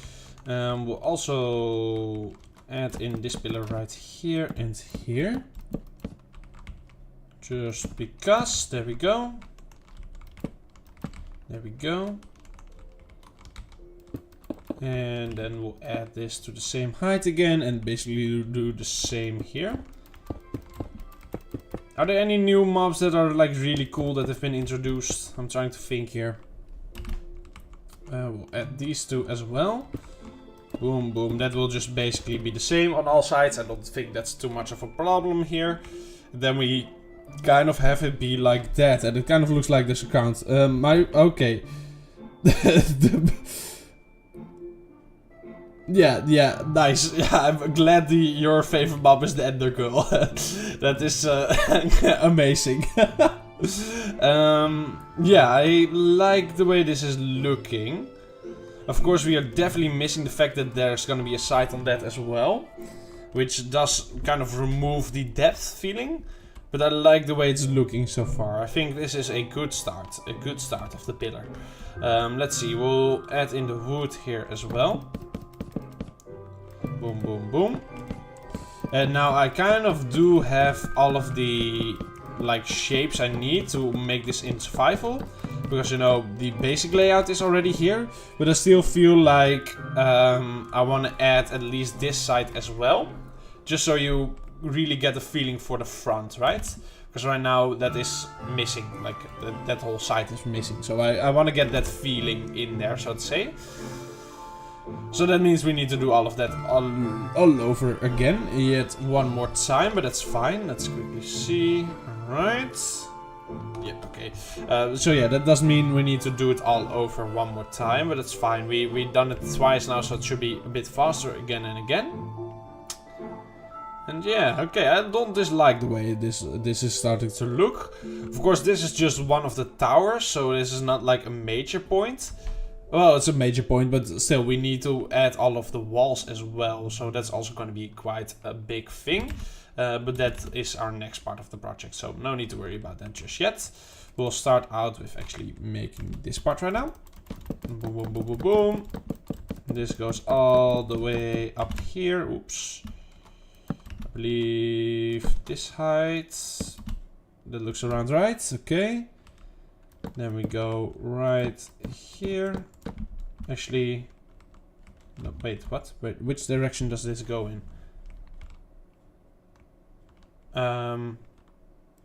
We'll also add in this pillar right here and here. Just because. There we go. There we go. And then we'll add this to the same height again and basically do the same here. Are there any new mobs that are like really cool that have been introduced? I'm trying to think here. We'll add these two as well. Boom, boom. That will just basically be the same on all sides. I don't think that's too much of a problem here. Then we kind of have it be like that, and it kind of looks like this account. Okay. Yeah, nice. Yeah, I'm glad your favorite mob is the Ender Girl. That is amazing. Yeah, I like the way this is looking. Of course, we are definitely missing the fact that there's gonna be a sight on that as well, which does kind of remove the depth feeling. But I like the way it's looking so far. I think this is a good start of the pillar. Let's see, we'll add in the wood here as well. Boom, boom, boom. And now I kind of do have all of the like shapes I need to make this in survival. Because, you know, the basic layout is already here. But I still feel like I want to add at least this side as well. Just so you really get a feeling for the front, right? Because right now that is missing. Like, that whole side is missing. So I want to get that feeling in there, so to say. So that means we need to do all of that all over again. Yet one more time, but that's fine. Let's quickly see. Alright. Yep, okay. So yeah, that does mean we need to do it all over one more time, but that's fine. We've done it twice now, so it should be a bit faster again and again. And yeah, okay, I don't dislike the way this is starting to look. Of course, this is just one of the towers, so this is not like a major point. Well, it's a major point, but still, we need to add all of the walls as well. So that's also going to be quite a big thing. But that is our next part of the project, so no need to worry about that just yet. We'll start out with actually making this part right now. Boom, boom, boom, boom, boom. This goes all the way up here. Oops. I believe this height. That looks around right. Okay. Then we go right here. Actually, no, wait, what? Wait, which direction does this go in?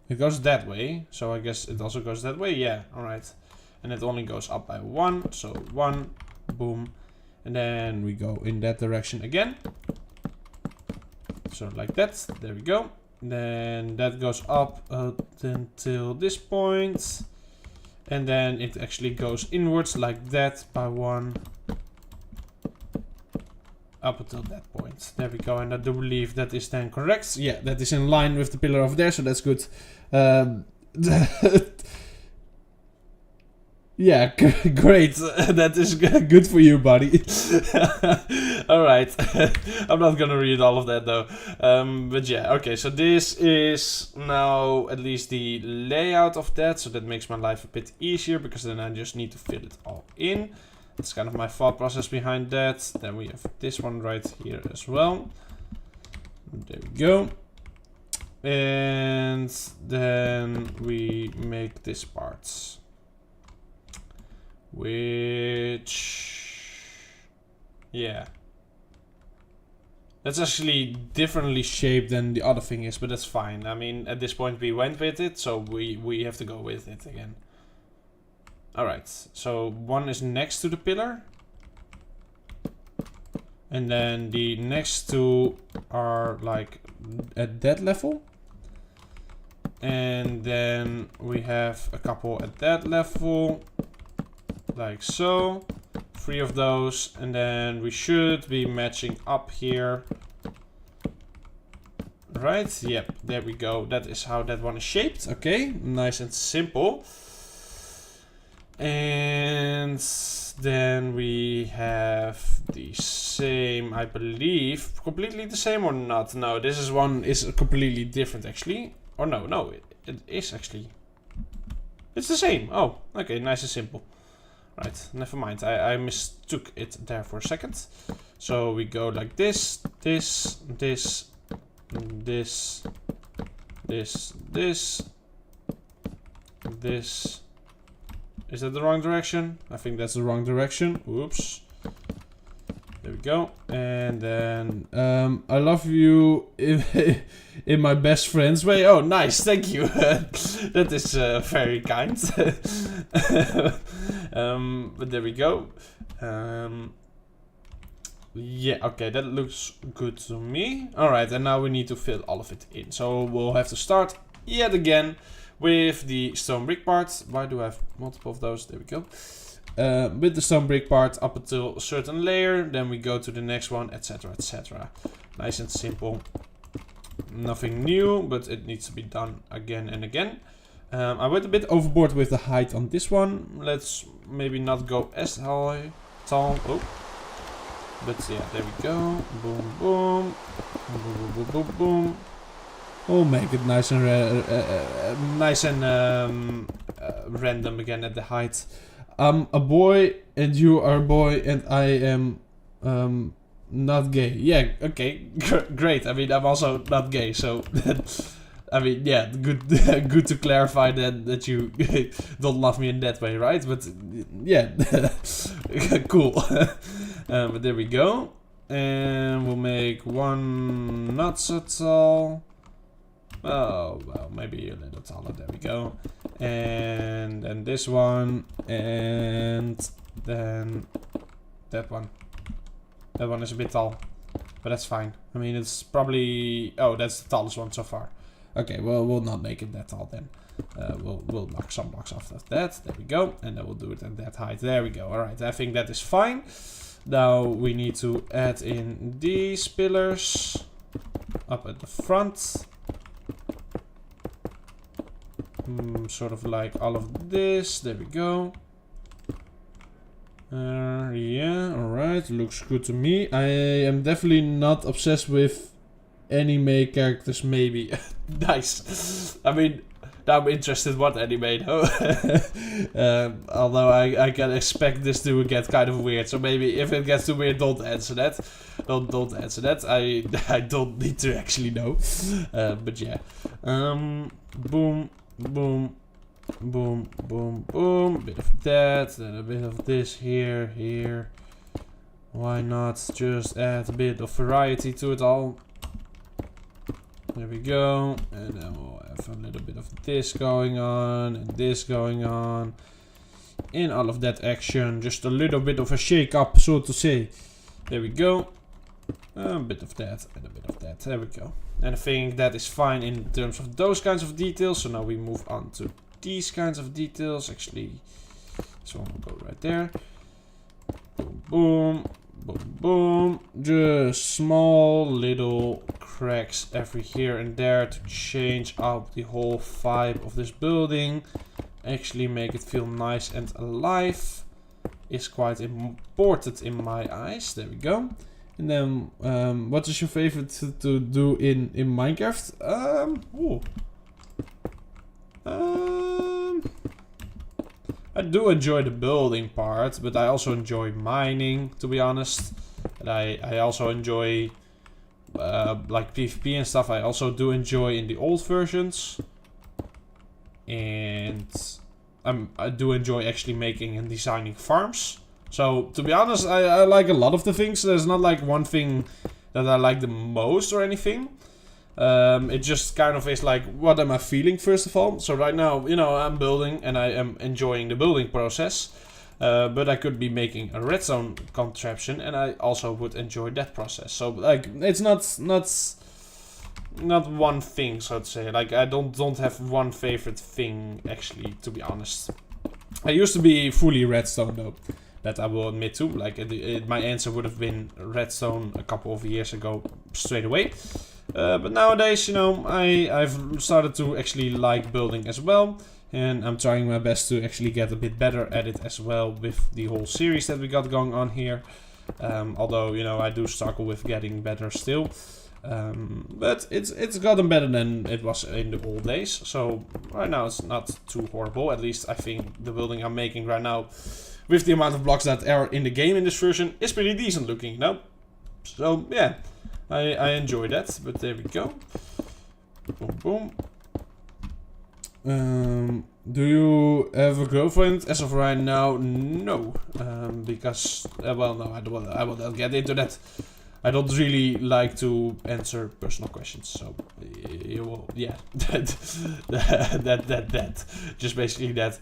It goes that way, so I guess it also goes that way. Yeah, alright. And it only goes up by one, so one, boom. And then we go in that direction again. So like that, there we go. Then that goes up until this point. And then it actually goes inwards like that by one. Up until that point. There we go, and I do believe that is then correct. Yeah, that is in line with the pillar over there, so that's good. Yeah, great. That is good for you, buddy. Alright. I'm not gonna read all of that though. But yeah, okay, so this is now at least the layout of that, so that makes my life a bit easier, because then I just need to fill it all in. That's kind of my thought process behind that. Then we have this one right here as well. There we go. And then we make this part. Which... yeah. That's actually differently shaped than the other thing is, but that's fine. I mean, at this point we went with it, so we have to go with it again. Alright, so one is next to the pillar. And then the next two are like at that level. And then we have a couple at that level, like so. 3 of those, and then we should be matching up here. Right, yep, there we go. That is how that one is shaped. Okay, nice and simple. And then we have the same, I believe, completely the same or not? No, this is one is completely different actually. Or no, it is actually. It's the same. Oh, okay, nice and simple. Right, never mind. I mistook it there for a second. So we go like this, this, this, this, this, this, this. Is that the wrong direction? I think that's the wrong direction. Oops. There we go. And then I love you in my best friend's way. Oh, nice. Thank you. That is very kind. But there we go. Yeah, okay, that looks good to me. Alright, and now we need to fill all of it in. So we'll have to start yet again with the stone brick part. Why do I have multiple of those? There we go. With the stone brick part up until a certain layer. Then we go to the next one, etc, etc. Nice and simple. Nothing new, but it needs to be done again and again. I went a bit overboard with the height on this one. Let's maybe not go as high, tall. Oh. But yeah, there we go. Boom, boom. Boom, boom, boom, boom, boom. We'll make it nice and random again at the height. I'm a boy and you are a boy and I am not gay. Yeah, okay, great. I mean, I'm also not gay, so I mean, yeah, good, good to clarify that you don't love me in that way, right? But yeah, cool. But there we go, and we'll make one not so tall. Oh, well, maybe a little taller. There we go. And then this one, and then that one. That one is a bit tall, but that's fine. I mean, it's probably... Oh, that's the tallest one so far. Okay, well, we'll not make it that tall then. We'll knock some blocks off of that. There we go. And then we'll do it at that height. There we go. All right, I think that is fine. Now we need to add in these pillars up at the front. Sort of like all of this. There we go. Yeah, alright. Looks good to me. I am definitely not obsessed with anime characters, maybe. Nice. I mean, now I'm interested what anime, though. Although I can expect this to get kind of weird. So maybe if it gets too weird, don't answer that. Don't answer that. I don't need to actually know. But yeah. Boom. Boom, boom, boom, boom. A bit of that, then a bit of this here. Why not just add a bit of variety to it all? There we go. And then we'll have a little bit of this going on and this going on. In all of that action, just a little bit of a shake up, so to say. There we go. A bit of that and a bit of that. There we go. And I think that is fine in terms of those kinds of details. So now we move on to these kinds of details. Actually, this one will go right there. Boom, boom, boom, boom. Just small little cracks every here and there to change up the whole vibe of this building. Actually make it feel nice and alive. Is quite important in my eyes. There we go. And then, what is your favorite to do in Minecraft? I do enjoy the building part, but I also enjoy mining, to be honest. And I also enjoy, like PvP and stuff, I also do enjoy in the old versions. And I do enjoy actually making and designing farms. So, to be honest, I like a lot of the things. There's not like one thing that I like the most or anything. It just kind of is like, what am I feeling first of all? So right now, you know, I'm building and I am enjoying the building process. But I could be making a redstone contraption, and I also would enjoy that process. So like, it's not one thing, so to say. Like, I don't have one favorite thing, actually, to be honest. I used to be fully redstone though, that I will admit to. Like, my answer would have been redstone a couple of years ago straight away. But nowadays, you know, I've started to actually like building as well. And I'm trying my best to actually get a bit better at it as well with the whole series that we got going on here. Although, you know, I do struggle with getting better still. But it's gotten better than it was in the old days. So right now it's not too horrible. At least I think the building I'm making right now, with the amount of blocks that are in the game in this version, is pretty decent looking, you know? So yeah, I enjoy that. But there we go. Boom, boom. Do you have a girlfriend? As of right now, no. Because, well, no, I will not get into that. I don't really like to answer personal questions, so you will, yeah, that. Just basically that.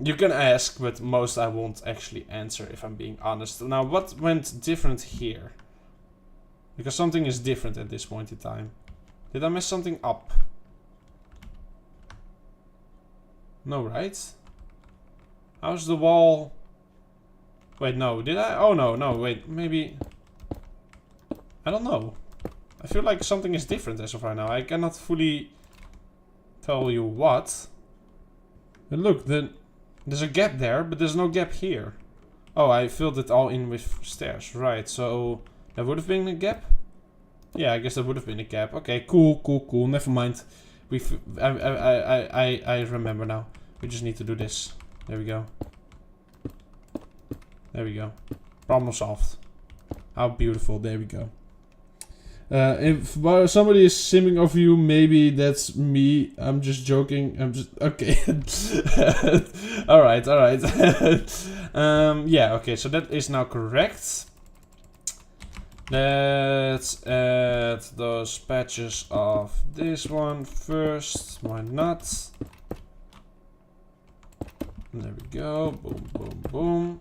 You can ask, but most I won't actually answer if I'm being honest. Now, what went different here? Because something is different at this point in time. Did I mess something up? No, right? How's the wall? Wait, no, did I? Oh, no, wait, maybe... I don't know. I feel like something is different as of right now. I cannot fully tell you what. But look, there's a gap there, but there's no gap here. Oh, I filled it all in with stairs. Right, so there would have been a gap? Yeah, I guess there would have been a gap. Okay, cool. Never mind. I remember now. We just need to do this. There we go. There we go. Problem solved. How beautiful. There we go. If somebody is simming over you, maybe that's me. I'm just joking. I'm just... Okay. Alright. Yeah, okay. So that is now correct. Let's add those patches of this one first. Why not? There we go. Boom.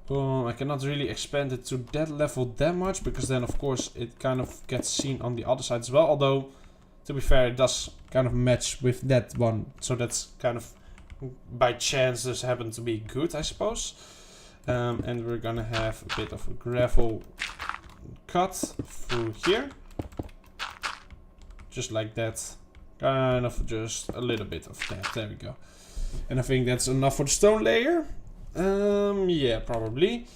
Boom. I cannot really expand it to that level that much, because then of course it kind of gets seen on the other side as well. Although, to be fair, it does kind of match with that one. So that's kind of by chance just happened to be good, I suppose. And we're gonna have a bit of a gravel cut through here. Just like that. Kind of just a little bit of that. There we go. And I think that's enough for the stone layer. Yeah, probably.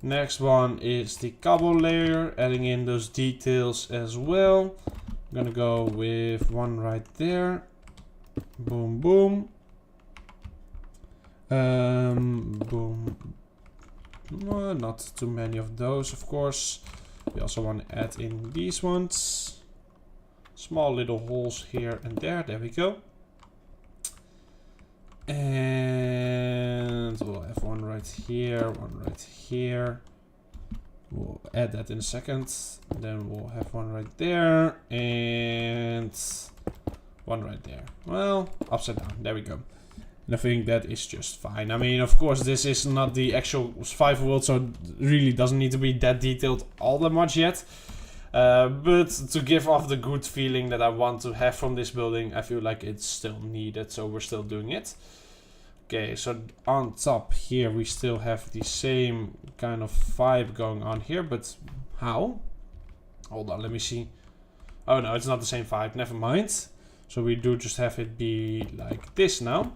Next one is the cobble layer, adding in those details as well. I'm gonna go with one right there. Boom. Boom. Not too many of those, of course. We also want to add in these ones. Small little holes here and there. There we go. And we'll have one right here, one right here. We'll add that in a second. Then we'll have one right there and one right there. Well, upside down. There we go. And I think that is just fine. I mean, of course, this is not the actual survival world, so it really doesn't need to be that detailed all that much yet. But to give off the good feeling that I want to have from this building, I feel like it's still needed, so we're still doing it. Okay, so on top here we still have the same kind of vibe going on here, but how? Hold on, let me see. Oh no, it's not the same vibe, never mind. So we do just have it be like this now.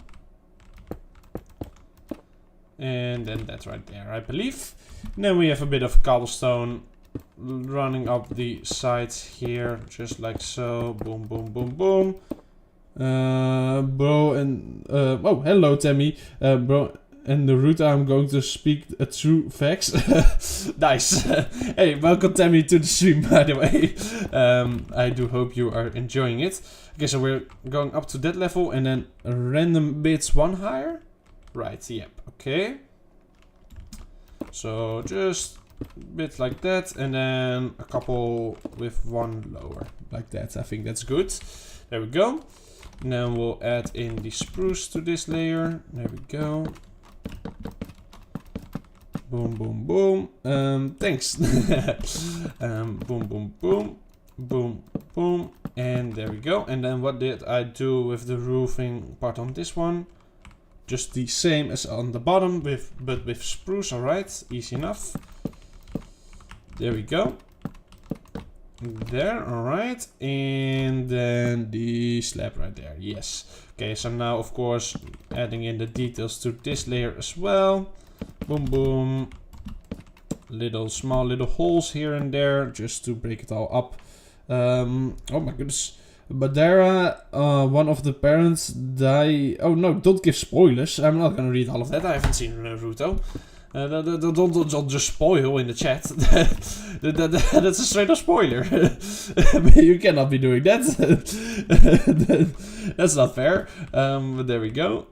And then that's right there, I believe. And then we have a bit of cobblestone running up the sides here, just like so. Boom, boom, boom, boom. Bro, and oh, hello, Tammy. Bro, and the route I'm going to speak true facts. Nice. Hey, welcome, Tammy, to the stream, by the way. I do hope you are enjoying it. Okay, so we're going up to that level, and then random bits one higher. Right, yep, okay. So just a bit like that, and then a couple with one lower, like that. I think that's good. There we go. And then we'll add in the spruce to this layer. There we go. Boom, boom, boom. Thanks. Boom, boom, boom. Boom, boom. And there we go. And then what did I do with the roofing part on this one? Just the same as on the bottom, but with spruce. Alright, easy enough. There we go. There, alright. And then the slab right there. Yes. Okay, so now of course adding in the details to this layer as well. Boom, boom. Small little holes here and there just to break it all up. Oh my goodness. But there, one of the parents die. Oh no, don't give spoilers. I'm not gonna read all of that. I haven't seen Naruto. Don't just spoil in the chat. That's a straight up spoiler. You cannot be doing that. That's not fair. But there we go.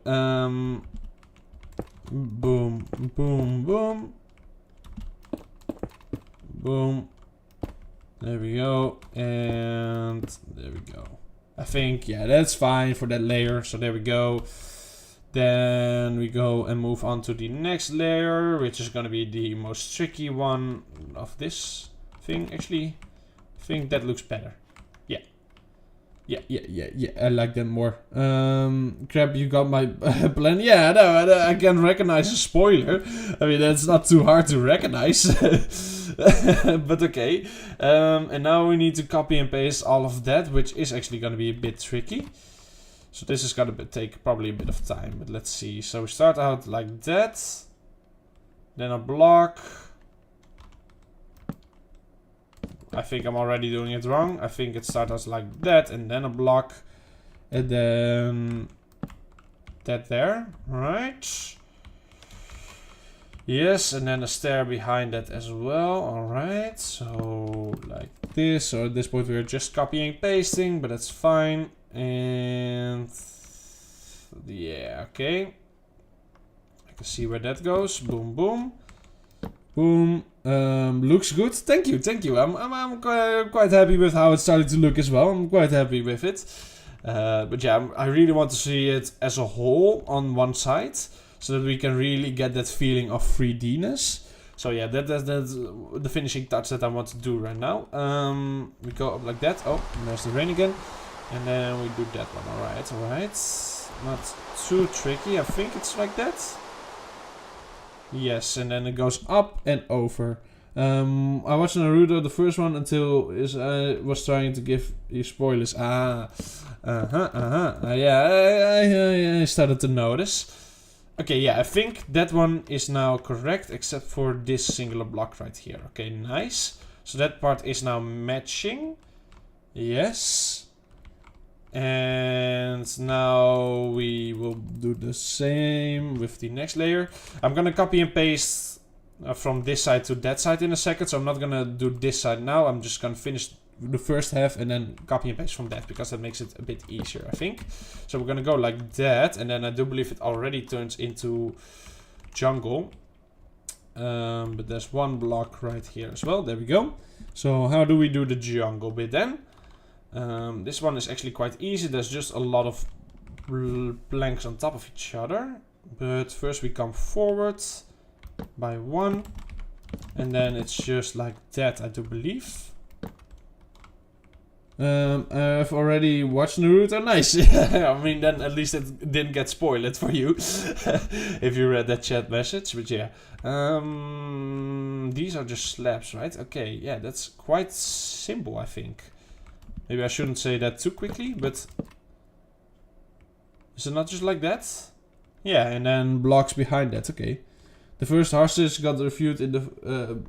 Boom, boom, boom. Boom. There we go. And there we go. I think, yeah, that's fine for that layer. So there we go. Then we go and move on to the next layer, which is going to be the most tricky one of this thing. Actually, I think that looks better. Yeah. Yeah. I like that more. Crap, you got my plan. Yeah, no, I can recognize a spoiler. I mean, that's not too hard to recognize. But okay. And now we need to copy and paste all of that, which is actually going to be a bit tricky. So this is going to take probably a bit of time, but let's see. So we start out like that. Then a block. I think I'm already doing it wrong. I think it starts out like that, and then a block. And then that there, right? Yes, and then a stair behind that as well. Alright, so like this. So at this point we're just copying and pasting, but that's fine. And yeah, okay. I can see where that goes. Boom, boom, boom. Looks good. Thank you. I'm quite happy with how it's starting to look as well. I'm quite happy with it. But yeah, I really want to see it as a whole on one side, so that we can really get that feeling of 3D-ness. So yeah, that's the finishing touch that I want to do right now. We go up like that. Oh, there's the rain again. And then we do that one. Alright. Not too tricky. I think it's like that. Yes, and then it goes up and over. I watched Naruto, the first one, until I was trying to give you spoilers. Yeah, I started to notice. Okay, yeah, I think that one is now correct, except for this singular block right here. Okay, nice. So that part is now matching. Yes. And now we will do the same with the next layer. I'm gonna copy and paste from this side to that side in a second. So I'm not gonna do this side now. I'm just gonna finish the first half and then copy and paste from that, because that makes it a bit easier, I think. So we're gonna go like that, and then I do believe it already turns into jungle. But there's one block right here as well. There we go. So how do we do the jungle bit then? This one is actually quite easy. There's just a lot of planks on top of each other. But first we come forward by one. And then it's just like that, I do believe. I've already watched Naruto. Nice. I mean, then at least it didn't get spoiled for you. If you read that chat message. But yeah. These are just slabs, right? Okay, yeah, that's quite simple, I think. Maybe I shouldn't say that too quickly, but is it not just like that? Yeah, and then blocks behind that. Okay. The first hostage got reviewed in the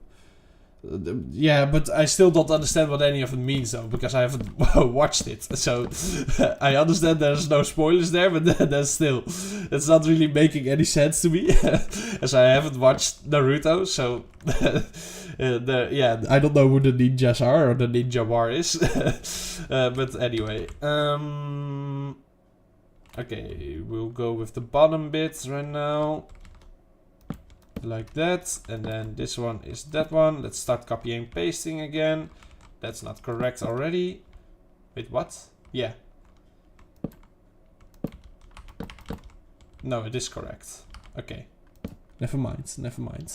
yeah, but I still don't understand what any of it means though, because I haven't watched it. So I understand there's no spoilers there, but that's still, it's not really making any sense to me, as I haven't watched Naruto. So yeah, I don't know who the ninjas are or the ninja war is. But anyway, okay, we'll go with the bottom bit right now. Like that, and then this one is that one. Let's start copying and pasting again. That's not correct already. Wait, what? Yeah. No, it is correct. Okay. Never mind, never mind.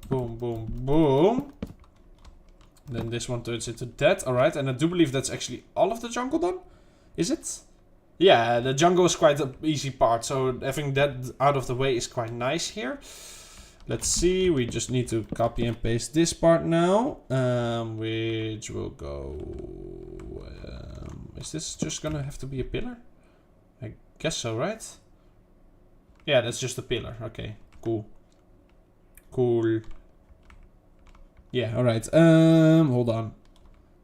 Boom, boom, boom. Then this one turns into that. Alright, and I do believe that's actually all of the jungle done. Is it? Yeah, the jungle is quite an easy part. So having that out of the way is quite nice here. Let's see, we just need to copy and paste this part now. Which will go... is this just gonna have to be a pillar? I guess so, right? Yeah, that's just a pillar. Okay, cool. Cool. Yeah, alright. Hold on.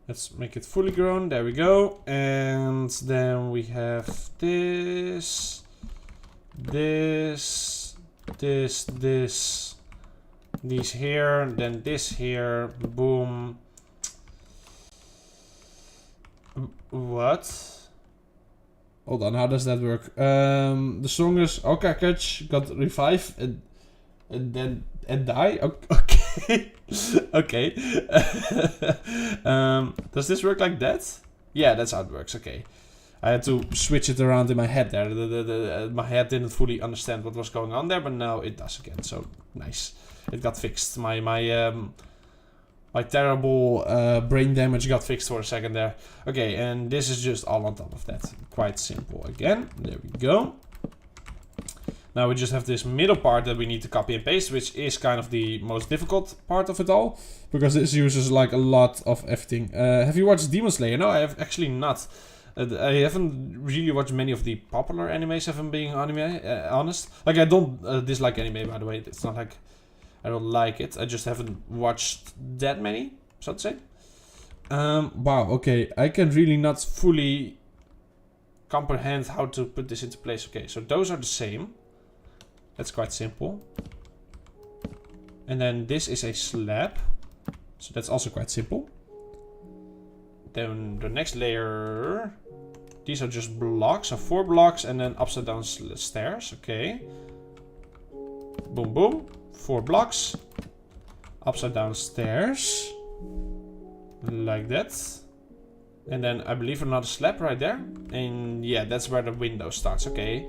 Let's make it fully grown. There we go. And then we have this. This. This. This. These here. Then this here. Boom. What? Hold on, how does that work? The strongest Okakach got revive and then die? Okay. Okay. Does this work like that? Yeah, that's how it works. Okay. I had to switch it around in my head there. My head didn't fully understand what was going on there, but now it does again. So nice. It got fixed. My terrible brain damage got fixed for a second there. Okay, and this is just all on top of that. Quite simple again. There we go. Now we just have this middle part that we need to copy and paste, which is kind of the most difficult part of it all. Because this uses like a lot of everything. Have you watched Demon Slayer? No, I have actually not. I haven't really watched many of the popular animes, if I'm being honest. Like, I don't dislike anime, by the way. It's not like I don't like it. I just haven't watched that many, so to say. Wow, okay. I can really not fully comprehend how to put this into place. Okay, so those are the same. That's quite simple. And then this is a slab. So that's also quite simple. Then the next layer. These are just blocks. So 4 blocks and then upside down stairs. Okay. Boom, boom. 4 blocks. Upside down stairs. Like that. And then I believe another slab right there. And yeah, that's where the window starts. Okay.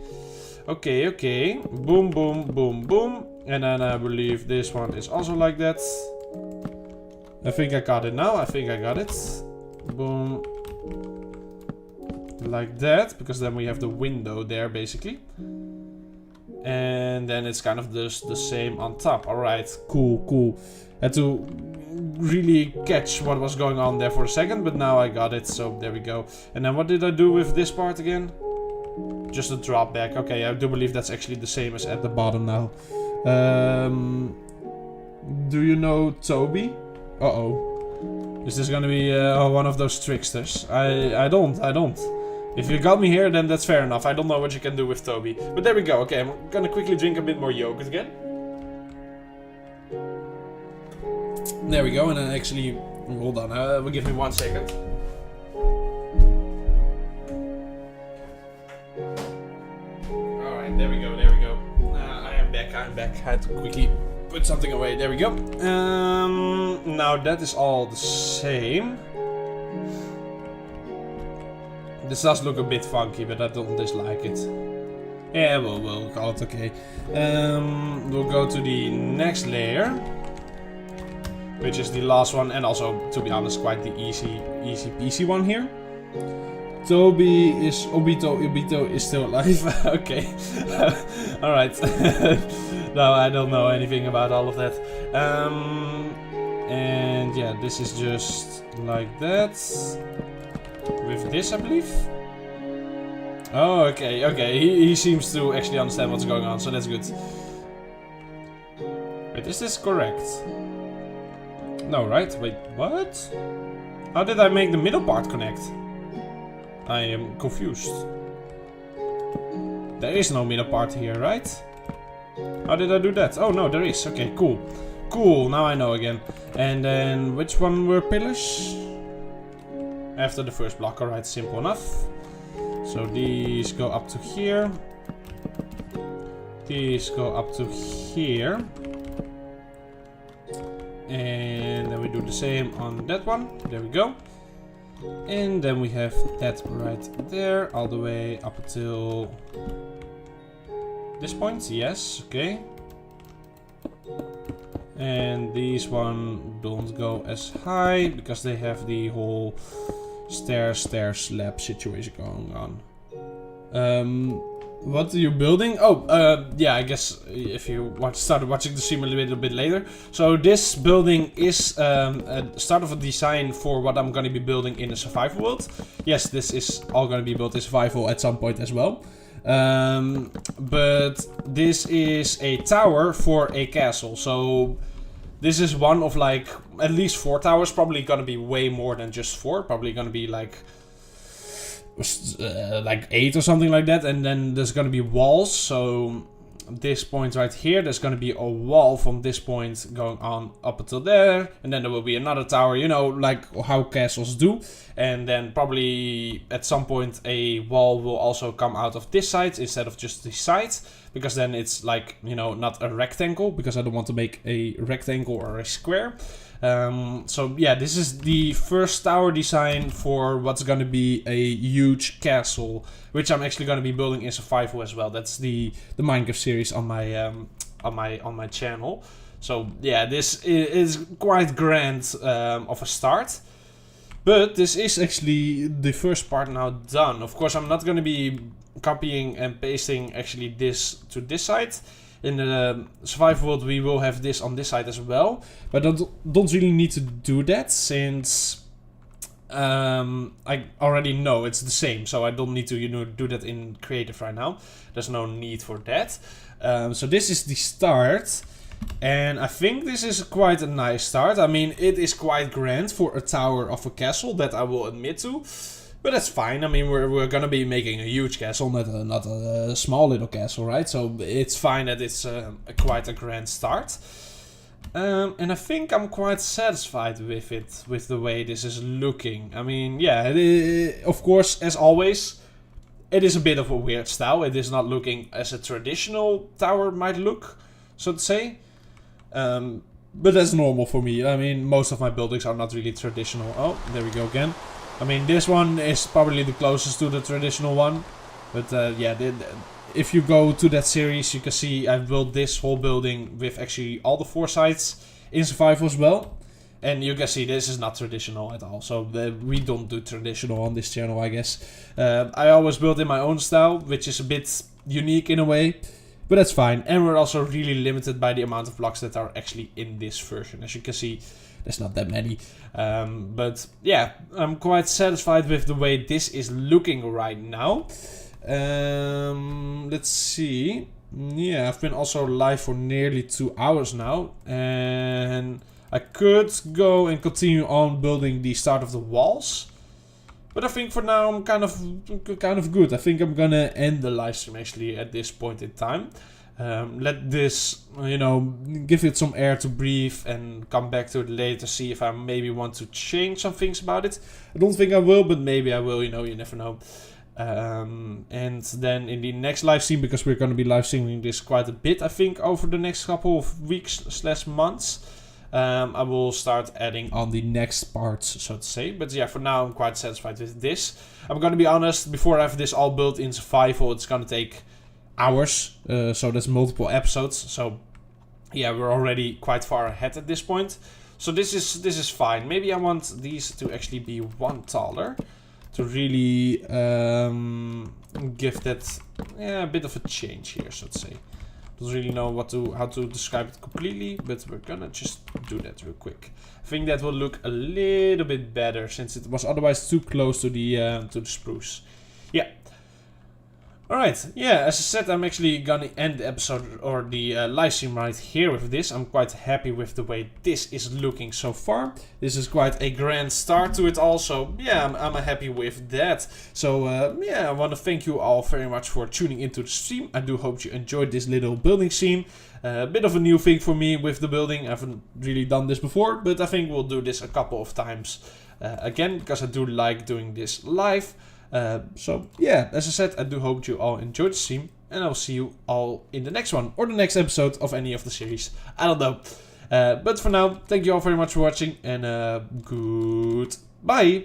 Okay, okay. Boom, boom, boom, boom. And then I believe this one is also like that. I think I got it now. I think I got it. Boom. Like that. Because then we have the window there, basically. And then it's kind of just the same on top. Alright, cool, cool. Had to really catch what was going on there for a second. But now I got it, so there we go. And then what did I do with this part again? Just a drop back. Okay, I do believe that's actually the same as at the bottom now. Do you know Toby? Uh-oh. Is this gonna be one of those tricksters? I don't. If you got me here, then that's fair enough. I don't know what you can do with Toby. But there we go. Okay, I'm gonna quickly drink a bit more yogurt again. There we go, and then actually... Hold on, give me 1 second. Alright, there we go, there we go. I am back. I had to quickly put something away. There we go. Now that is all the same. This does look a bit funky, but I don't dislike it. Yeah, we'll call it okay. We'll go to the next layer, which is the last one, and also, to be honest, quite the easy peasy one here. Obito is still alive. Okay. Alright. No, I don't know anything about all of that. And yeah, this is just like that. With this, I believe. Oh, okay, okay. He seems to actually understand what's going on, so that's good. Wait, is this correct? No, right? Wait, what? How did I make the middle part connect? I am confused. There is no middle part here, right? How did I do that? Oh, no, there is. Okay, cool. Cool, now I know again. And then, which one were pillars? After the first block, alright, simple enough. So these go up to here. These go up to here. And then we do the same on that one. There we go. And then we have that right there, all the way up until this point. Yes, okay. And these one don't go as high because they have the whole stair slab situation going on. What are you building? Oh, yeah, I guess if you started watching the stream a little bit later. So this building is a start of a design for what I'm going to be building in a survival world. Yes, this is all going to be built in survival at some point as well. But this is a tower for a castle. So this is one of like at least 4 towers. Probably going to be way more than just 4. Probably going to be like 8 or something like that, and then there's gonna be walls. So this point right here, there's gonna be a wall from this point going on up until there, and then there will be another tower, you know, like how castles do. And then probably at some point a wall will also come out of this side instead of just this side, because then it's like, you know, not a rectangle, because I don't want to make a rectangle or a square. So yeah, this is the first tower design for what's gonna be a huge castle, which I'm actually gonna be building in survival as well. That's the Minecraft series on my channel. So yeah, this is quite grand of a start. But this is actually the first part now done. Of course, I'm not gonna be copying and pasting actually this to this side. In the survival world, we will have this on this side as well. But I don't really need to do that, since I already know it's the same. So I don't need to, you know, do that in creative right now. There's no need for that. So this is the start. And I think this is quite a nice start. I mean, it is quite grand for a tower of a castle, that I will admit to. But that's fine. I mean, we're gonna be making a huge castle, not a small little castle, right? So it's fine that it's quite a grand start. And I think I'm quite satisfied with it, with the way this is looking. I mean, yeah, of course, as always, it is a bit of a weird style. It is not looking as a traditional tower might look, so to say. But that's normal for me. I mean, most of my buildings are not really traditional. Oh, there we go again. I mean, this one is probably the closest to the traditional one. But yeah, if you go to that series, you can see I've built this whole building with actually all the 4 sides in survival as well. And you can see this is not traditional at all. So we don't do traditional on this channel, I guess. I always build in my own style, which is a bit unique in a way. But that's fine. And we're also really limited by the amount of blocks that are actually in this version. As you can see, there's not that many. But yeah, I'm quite satisfied with the way this is looking right now. Let's see. Yeah, I've been also live for nearly 2 hours now. And I could go and continue on building the start of the walls. But I think for now I'm kind of good. I think I'm gonna end the live stream actually at this point in time. Let this, you know, give it some air to breathe and come back to it later. See if I maybe want to change some things about it. I don't think I will, but maybe I will. You know, you never know. And then in the next live stream, because we're gonna be live streaming this quite a bit, I think over the next couple of weeks / months. I will start adding on the next parts, so to say. But yeah, for now I'm quite satisfied with this. I'm gonna be honest, before I have this all built in survival, it's gonna take hours. So that's multiple episodes. So yeah, we're already quite far ahead at this point. So this is fine. Maybe I want these to actually be 1 taller, to really give that a bit of a change here, so to say. Don't really know how to describe it completely, but we're gonna just do that real quick. I think that will look a little bit better, since it was otherwise too close to the spruce. Yeah. Alright, yeah, as I said, I'm actually gonna end the episode or the live stream right here with this. I'm quite happy with the way this is looking so far. This is quite a grand start to it also. Yeah, I'm happy with that. So, yeah, I want to thank you all very much for tuning into the stream. I do hope you enjoyed this little building scene. A bit of a new thing for me with the building. I haven't really done this before, but I think we'll do this a couple of times again, because I do like doing this live. So yeah, as I said, I do hope you all enjoyed the stream, and I'll see you all in the next one, or the next episode of any of the series. I don't know. But for now, thank you all very much for watching, and goodbye.